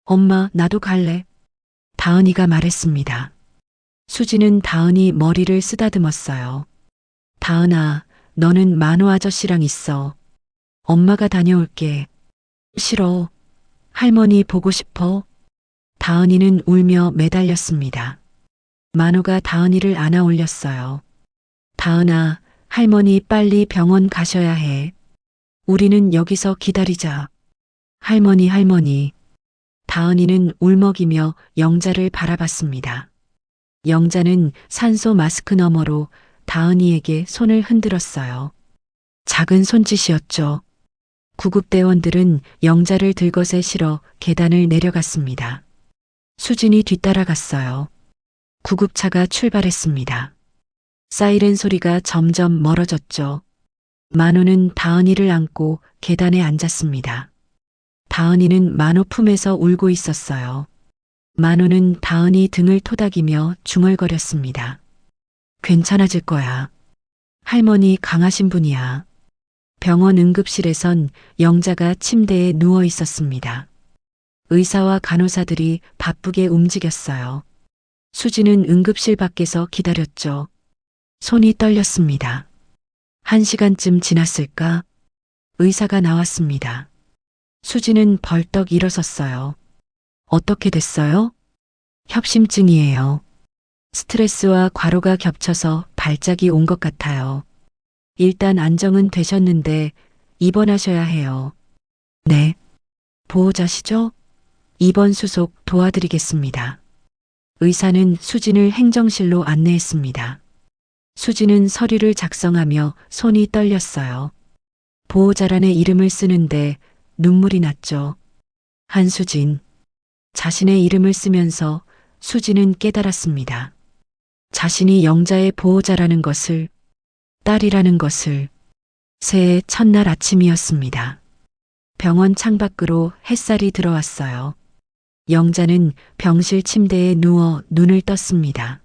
엄마, 나도 갈래. 다은이가 말했습니다. 수지는 다은이 머리를 쓰다듬었어요. 다은아, 너는 만호 아저씨랑 있어. 엄마가 다녀올게. 싫어. 할머니 보고 싶어. 다은이는 울며 매달렸습니다. 만호가 다은이를 안아 올렸어요. 다은아, 할머니 빨리 병원 가셔야 해. 우리는 여기서 기다리자. 할머니. 다은이는 울먹이며 영자를 바라봤습니다. 영자는 산소 마스크 너머로 다은이에게 손을 흔들었어요. 작은 손짓이었죠. 구급대원들은 영자를 들것에 실어 계단을 내려갔습니다. 수진이 뒤따라갔어요. 구급차가 출발했습니다. 사이렌 소리가 점점 멀어졌죠. 만호는 다은이를 안고 계단에 앉았습니다. 다은이는 만호 품에서 울고 있었어요. 만호는 다은이 등을 토닥이며 중얼거렸습니다. 괜찮아질 거야. 할머니 강하신 분이야. 병원 응급실에선 영자가 침대에 누워 있었습니다. 의사와 간호사들이 바쁘게 움직였어요. 수지는 응급실 밖에서 기다렸죠. 손이 떨렸습니다. 1시간쯤 지났을까? 의사가 나왔습니다. 수지는 벌떡 일어섰어요. 어떻게 됐어요? 협심증이에요. 스트레스와 과로가 겹쳐서 발작이 온 것 같아요. 일단 안정은 되셨는데 입원하셔야 해요. 네. 보호자시죠? 입원 수속 도와드리겠습니다. 의사는 수진을 행정실로 안내했습니다. 수진은 서류를 작성하며 손이 떨렸어요. 보호자란에 이름을 쓰는데 눈물이 났죠. 한수진. 자신의 이름을 쓰면서 수진은 깨달았습니다. 자신이 영자의 보호자라는 것을, 딸이라는 것을. 새해 첫날 아침이었습니다. 병원 창밖으로 햇살이 들어왔어요. 영자는 병실 침대에 누워 눈을 떴습니다.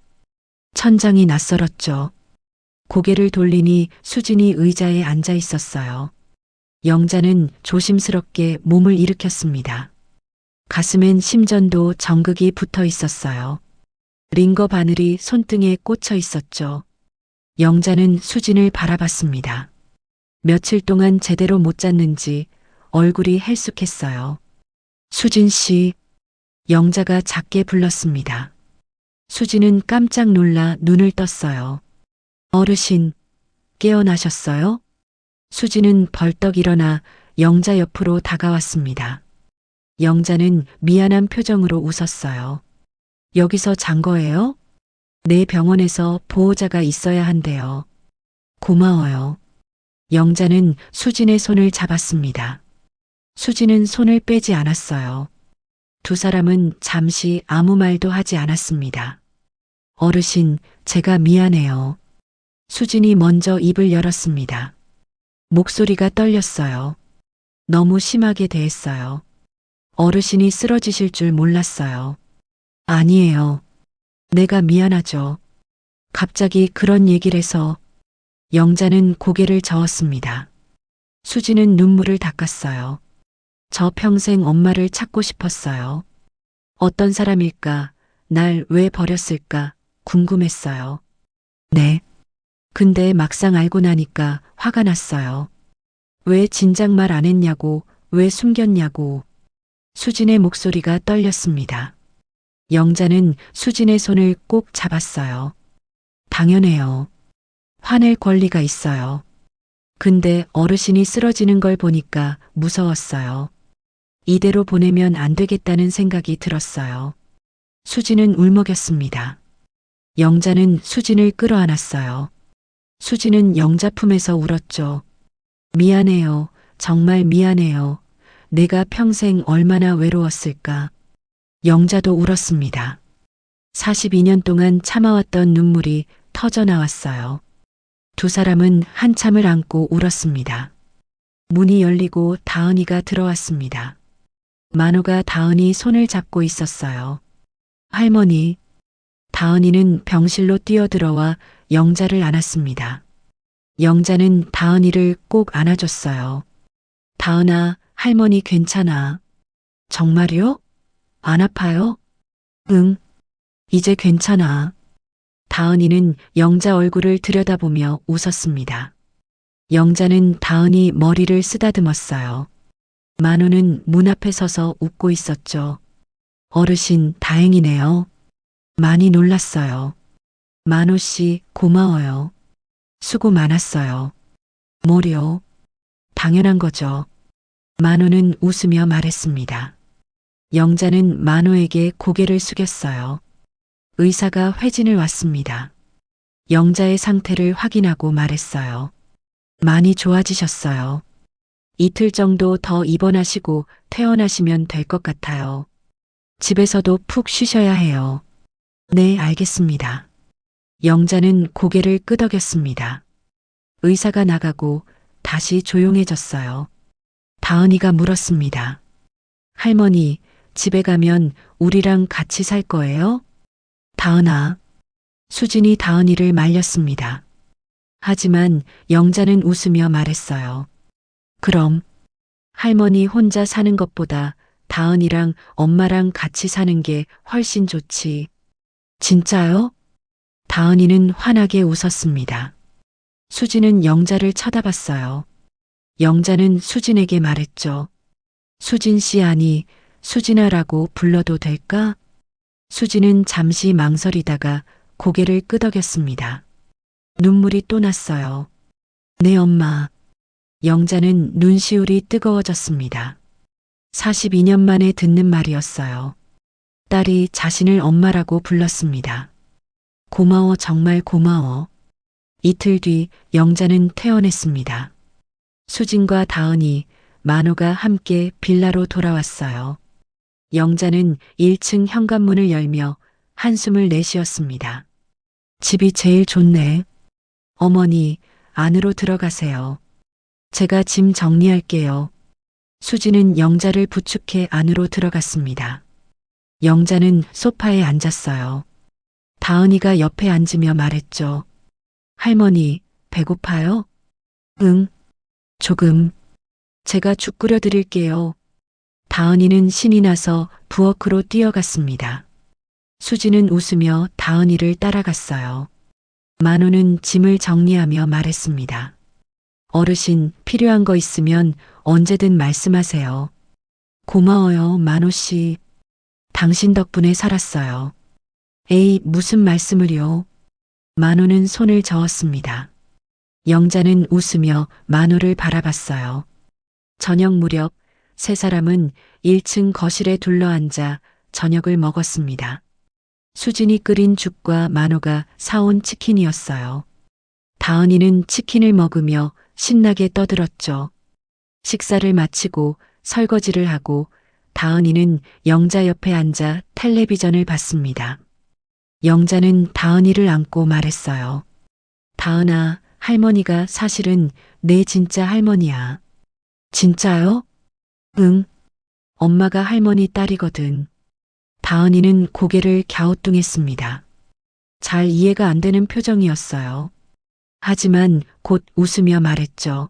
천장이 낯설었죠. 고개를 돌리니 수진이 의자에 앉아 있었어요. 영자는 조심스럽게 몸을 일으켰습니다. 가슴엔 심전도 정극이 붙어 있었어요. 링거 바늘이 손등에 꽂혀 있었죠. 영자는 수진을 바라봤습니다. 며칠 동안 제대로 못 잤는지 얼굴이 헬쑥했어요. 수진 씨, 영자가 작게 불렀습니다. 수진은 깜짝 놀라 눈을 떴어요. 어르신, 깨어나셨어요? 수진은 벌떡 일어나 영자 옆으로 다가왔습니다. 영자는 미안한 표정으로 웃었어요. 여기서 잔 거예요? 내 병원에서 보호자가 있어야 한대요. 고마워요. 영자는 수진의 손을 잡았습니다. 수진은 손을 빼지 않았어요. 두 사람은 잠시 아무 말도 하지 않았습니다. 어르신, 제가 미안해요. 수진이 먼저 입을 열었습니다. 목소리가 떨렸어요. 너무 심하게 대했어요. 어르신이 쓰러지실 줄 몰랐어요. 아니에요. 내가 미안하죠. 갑자기 그런 얘기를 해서 영자는 고개를 저었습니다. 수진은 눈물을 닦았어요. 저 평생 엄마를 찾고 싶었어요. 어떤 사람일까, 날 왜 버렸을까 궁금했어요. 네. 근데 막상 알고 나니까 화가 났어요. 왜 진작 말 안 했냐고, 왜 숨겼냐고. 수진의 목소리가 떨렸습니다. 영자는 수진의 손을 꼭 잡았어요. 당연해요. 화낼 권리가 있어요. 근데 어르신이 쓰러지는 걸 보니까 무서웠어요. 이대로 보내면 안 되겠다는 생각이 들었어요. 수진은 울먹였습니다. 영자는 수진을 끌어안았어요. 수진은 영자 품에서 울었죠. 미안해요. 정말 미안해요. 내가 평생 얼마나 외로웠을까. 영자도 울었습니다. 42년 동안 참아왔던 눈물이 터져 나왔어요. 두 사람은 한참을 안고 울었습니다. 문이 열리고 다은이가 들어왔습니다. 만호가 다은이 손을 잡고 있었어요. 할머니. 다은이는 병실로 뛰어들어와 영자를 안았습니다. 영자는 다은이를 꼭 안아줬어요. 다은아, 할머니 괜찮아. 정말요? 안 아파요? 응. 이제 괜찮아. 다은이는 영자 얼굴을 들여다보며 웃었습니다. 영자는 다은이 머리를 쓰다듬었어요. 만호는 문 앞에 서서 웃고 있었죠. 어르신, 다행이네요. 많이 놀랐어요. 만호 씨, 고마워요. 수고 많았어요. 뭐요? 당연한 거죠. 만호는 웃으며 말했습니다. 영자는 만호에게 고개를 숙였어요. 의사가 회진을 왔습니다. 영자의 상태를 확인하고 말했어요. 많이 좋아지셨어요. 이틀 정도 더 입원하시고 퇴원하시면 될 것 같아요. 집에서도 푹 쉬셔야 해요. 네, 알겠습니다. 영자는 고개를 끄덕였습니다. 의사가 나가고 다시 조용해졌어요. 다은이가 물었습니다. 할머니, 집에 가면 우리랑 같이 살 거예요? 다은아. 수진이 다은이를 말렸습니다. 하지만 영자는 웃으며 말했어요. 그럼 할머니 혼자 사는 것보다 다은이랑 엄마랑 같이 사는 게 훨씬 좋지. 진짜요? 다은이는 환하게 웃었습니다. 수진은 영자를 쳐다봤어요. 영자는 수진에게 말했죠. 수진 씨 아니, 수진아라고 불러도 될까? 수진은 잠시 망설이다가 고개를 끄덕였습니다. 눈물이 또 났어요. 네, 엄마. 영자는 눈시울이 뜨거워졌습니다. 42년 만에 듣는 말이었어요. 딸이 자신을 엄마라고 불렀습니다. 고마워, 정말 고마워. 이틀 뒤 영자는 퇴원했습니다. 수진과 다은이, 만호가 함께 빌라로 돌아왔어요. 영자는 1층 현관문을 열며 한숨을 내쉬었습니다. 집이 제일 좋네. 어머니, 안으로 들어가세요. 제가 짐 정리할게요. 수진은 영자를 부축해 안으로 들어갔습니다. 영자는 소파에 앉았어요. 다은이가 옆에 앉으며 말했죠. 할머니, 배고파요? 응, 조금. 제가 죽 끓여 드릴게요. 다은이는 신이 나서 부엌으로 뛰어갔습니다. 수진은 웃으며 다은이를 따라갔어요. 만호는 짐을 정리하며 말했습니다. 어르신, 필요한 거 있으면 언제든 말씀하세요. 고마워요, 만호 씨. 당신 덕분에 살았어요. 에이, 무슨 말씀을요. 만호는 손을 저었습니다. 영자는 웃으며 만호를 바라봤어요. 저녁 무렵 세 사람은 1층 거실에 둘러앉아 저녁을 먹었습니다. 수진이 끓인 죽과 만호가 사온 치킨이었어요. 다은이는 치킨을 먹으며 신나게 떠들었죠. 식사를 마치고 설거지를 하고 다은이는 영자 옆에 앉아 텔레비전을 봤습니다. 영자는 다은이를 안고 말했어요. 다은아, 할머니가 사실은 내 진짜 할머니야. 진짜요? 응. 엄마가 할머니 딸이거든. 다은이는 고개를 갸우뚱했습니다. 잘 이해가 안 되는 표정이었어요. 하지만 곧 웃으며 말했죠.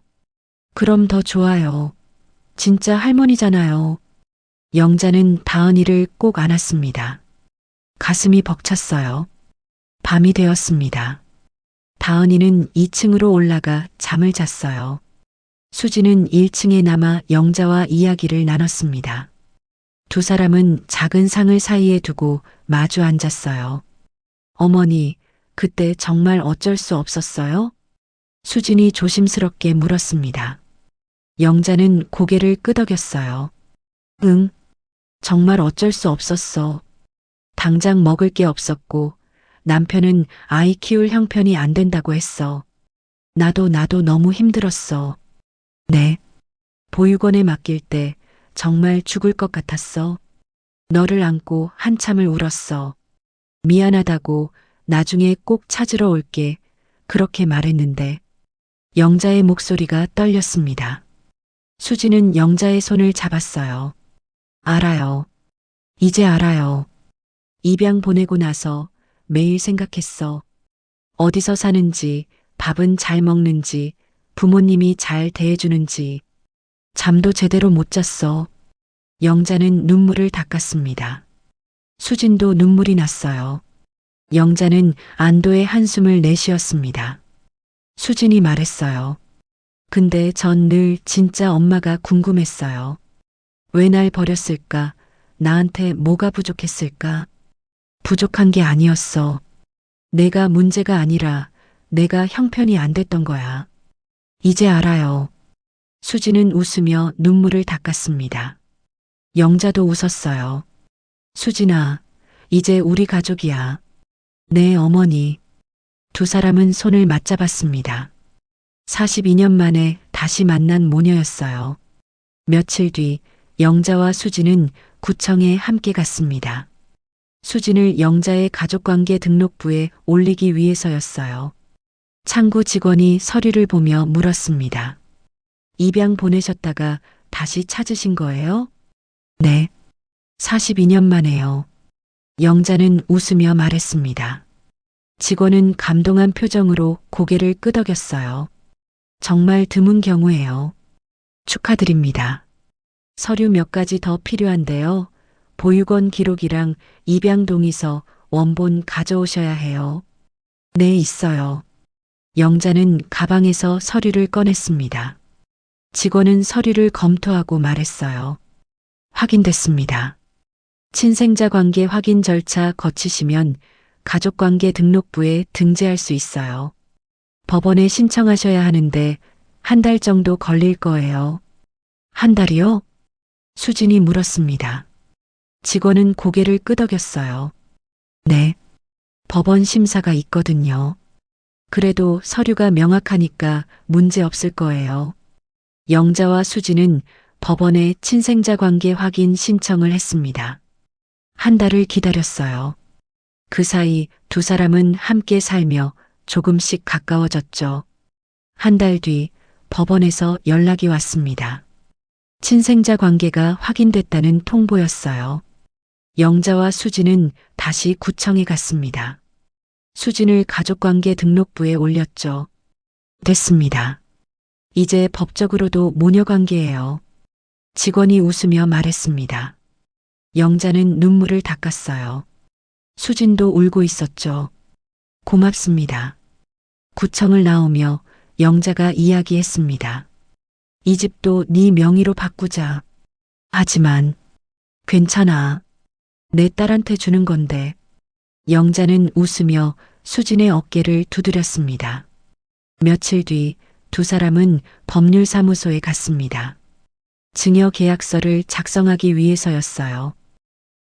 그럼 더 좋아요. 진짜 할머니잖아요. 영자는 다은이를 꼭 안았습니다. 가슴이 벅찼어요. 밤이 되었습니다. 다은이는 2층으로 올라가 잠을 잤어요. 수지는 1층에 남아 영자와 이야기를 나눴습니다. 두 사람은 작은 상을 사이에 두고 마주 앉았어요. 어머니, 그때 정말 어쩔 수 없었어요? 수진이 조심스럽게 물었습니다. 영자는 고개를 끄덕였어요. 응, 정말 어쩔 수 없었어. 당장 먹을 게 없었고 남편은 아이 키울 형편이 안 된다고 했어. 나도 너무 힘들었어. 네. 보육원에 맡길 때 정말 죽을 것 같았어. 너를 안고 한참을 울었어. 미안하다고 나중에 꼭 찾으러 올게. 그렇게 말했는데 영자의 목소리가 떨렸습니다. 수지는 영자의 손을 잡았어요. 알아요. 이제 알아요. 입양 보내고 나서 매일 생각했어. 어디서 사는지, 밥은 잘 먹는지, 부모님이 잘 대해주는지. 잠도 제대로 못 잤어. 영자는 눈물을 닦았습니다. 수진도 눈물이 났어요. 영자는 안도의 한숨을 내쉬었습니다. 수진이 말했어요. 근데 전 늘 진짜 엄마가 궁금했어요. 왜 날 버렸을까? 나한테 뭐가 부족했을까? 부족한 게 아니었어. 내가 문제가 아니라 내가 형편이 안 됐던 거야. 이제 알아요. 수지는 웃으며 눈물을 닦았습니다. 영자도 웃었어요. 수진아, 이제 우리 가족이야. 네, 어머니. 두 사람은 손을 맞잡았습니다. 42년 만에 다시 만난 모녀였어요. 며칠 뒤 영자와 수진은 구청에 함께 갔습니다. 수진을 영자의 가족관계 등록부에 올리기 위해서였어요. 창구 직원이 서류를 보며 물었습니다. 입양 보내셨다가 다시 찾으신 거예요? 네. 42년 만에요. 영자는 웃으며 말했습니다. 직원은 감동한 표정으로 고개를 끄덕였어요. 정말 드문 경우예요. 축하드립니다. 서류 몇 가지 더 필요한데요. 보육원 기록이랑 입양 동의서 원본 가져오셔야 해요. 네, 있어요. 영자는 가방에서 서류를 꺼냈습니다. 직원은 서류를 검토하고 말했어요. 확인됐습니다. 친생자 관계 확인 절차 거치시면 가족관계 등록부에 등재할 수 있어요. 법원에 신청하셔야 하는데 한 달 정도 걸릴 거예요. 한 달이요? 수진이 물었습니다. 직원은 고개를 끄덕였어요. 네. 법원 심사가 있거든요. 그래도 서류가 명확하니까 문제 없을 거예요. 영자와 수진은 법원에 친생자 관계 확인 신청을 했습니다. 한 달을 기다렸어요. 그 사이 두 사람은 함께 살며 조금씩 가까워졌죠. 한 달 뒤 법원에서 연락이 왔습니다. 친생자 관계가 확인됐다는 통보였어요. 영자와 수진은 다시 구청에 갔습니다. 수진을 가족관계 등록부에 올렸죠. 됐습니다. 이제 법적으로도 모녀관계예요. 직원이 웃으며 말했습니다. 영자는 눈물을 닦았어요. 수진도 울고 있었죠. 고맙습니다. 구청을 나오며 영자가 이야기했습니다. 이 집도 네 명의로 바꾸자. 하지만 괜찮아. 내 딸한테 주는 건데. 영자는 웃으며 수진의 어깨를 두드렸습니다. 며칠 뒤 두 사람은 법률사무소에 갔습니다. 증여 계약서를 작성하기 위해서였어요.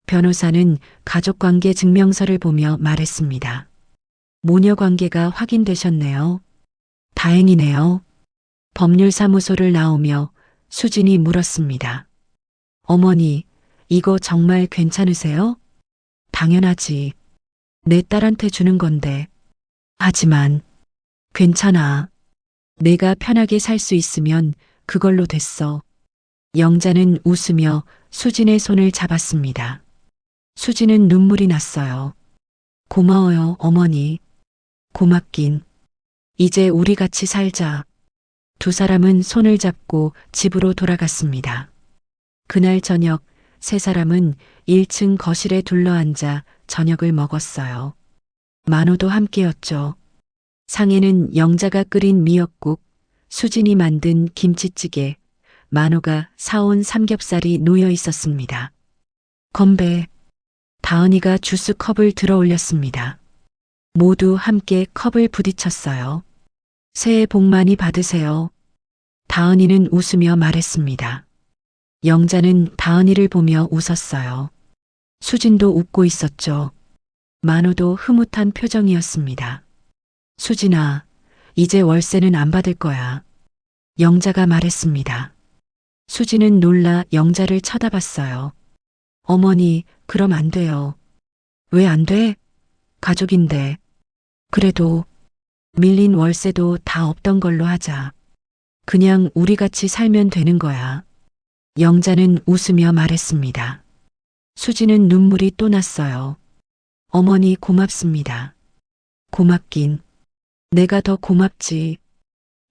변호사는 가족관계 증명서를 보며 말했습니다. 모녀관계가 확인되셨네요. 다행이네요. 법률사무소를 나오며 수진이 물었습니다. 어머니, 이거 정말 괜찮으세요? 당연하지. 내 딸한테 주는 건데. 하지만 괜찮아. 내가 편하게 살 수 있으면 그걸로 됐어. 영자는 웃으며 수진의 손을 잡았습니다. 수진은 눈물이 났어요. 고마워요, 어머니. 고맙긴. 이제 우리 같이 살자. 두 사람은 손을 잡고 집으로 돌아갔습니다. 그날 저녁 세 사람은 1층 거실에 둘러앉아 저녁을 먹었어요. 만호도 함께였죠. 상에는 영자가 끓인 미역국, 수진이 만든 김치찌개, 만호가 사온 삼겹살이 놓여 있었습니다. 건배. 다은이가 주스 컵을 들어 올렸습니다. 모두 함께 컵을 부딪혔어요. 새해 복 많이 받으세요. 다은이는 웃으며 말했습니다. 영자는 다은이를 보며 웃었어요. 수진도 웃고 있었죠. 만호도 흐뭇한 표정이었습니다. 수진아, 이제 월세는 안 받을 거야. 영자가 말했습니다. 수진은 놀라 영자를 쳐다봤어요. 어머니, 그럼 안 돼요. 왜 안 돼? 가족인데. 그래도 밀린 월세도 다 없던 걸로 하자. 그냥 우리 같이 살면 되는 거야. 영자는 웃으며 말했습니다. 수진은 눈물이 또 났어요. 어머니 고맙습니다. 고맙긴. 내가 더 고맙지.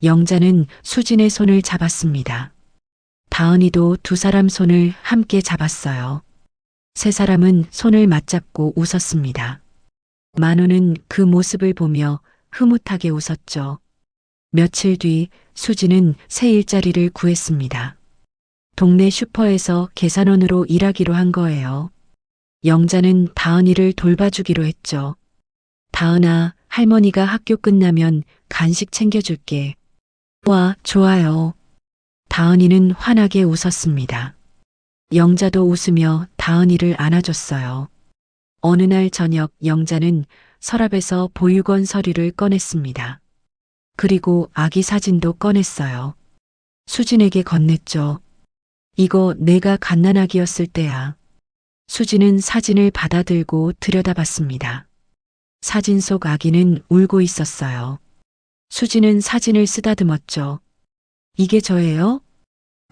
영자는 수진의 손을 잡았습니다. 다은이도 두 사람 손을 함께 잡았어요. 세 사람은 손을 맞잡고 웃었습니다. 만호는 그 모습을 보며 흐뭇하게 웃었죠. 며칠 뒤 수진은 새 일자리를 구했습니다. 동네 슈퍼에서 계산원으로 일하기로 한 거예요. 영자는 다은이를 돌봐주기로 했죠. 다은아, 할머니가 학교 끝나면 간식 챙겨줄게. 와, 좋아요. 다은이는 환하게 웃었습니다. 영자도 웃으며 다은이를 안아줬어요. 어느 날 저녁 영자는 서랍에서 보육원 서류를 꺼냈습니다. 그리고 아기 사진도 꺼냈어요. 수진에게 건넸죠. 이거 내가 갓난아기였을 때야. 수진은 사진을 받아들고 들여다봤습니다. 사진 속 아기는 울고 있었어요. 수진은 사진을 쓰다듬었죠. 이게 저예요?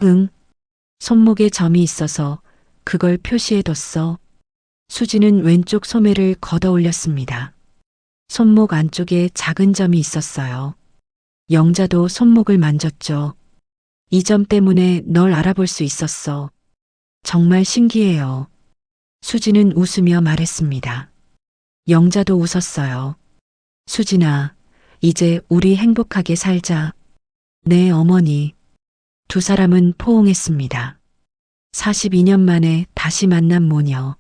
응. 손목에 점이 있어서 그걸 표시해뒀어. 수진은 왼쪽 소매를 걷어 올렸습니다. 손목 안쪽에 작은 점이 있었어요. 영자도 손목을 만졌죠. 이 점 때문에 널 알아볼 수 있었어. 정말 신기해요. 수진은 웃으며 말했습니다. 영자도 웃었어요. 수진아, 이제 우리 행복하게 살자. 네, 어머니. 두 사람은 포옹했습니다. 42년 만에 다시 만난 모녀.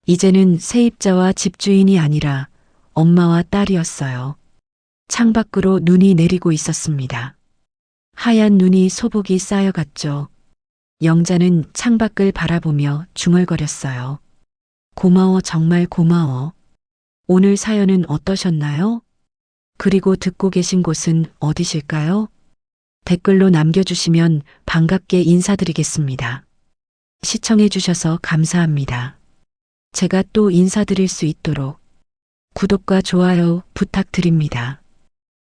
이제는 세입자와 집주인이 아니라 엄마와 딸이었어요. 창밖으로 눈이 내리고 있었습니다. 하얀 눈이 소복이 쌓여갔죠. 영자는 창밖을 바라보며 중얼거렸어요. 고마워, 정말 고마워. 오늘 사연은 어떠셨나요? 그리고 듣고 계신 곳은 어디실까요? 댓글로 남겨주시면 반갑게 인사드리겠습니다. 시청해주셔서 감사합니다. 제가 또 인사드릴 수 있도록 구독과 좋아요 부탁드립니다.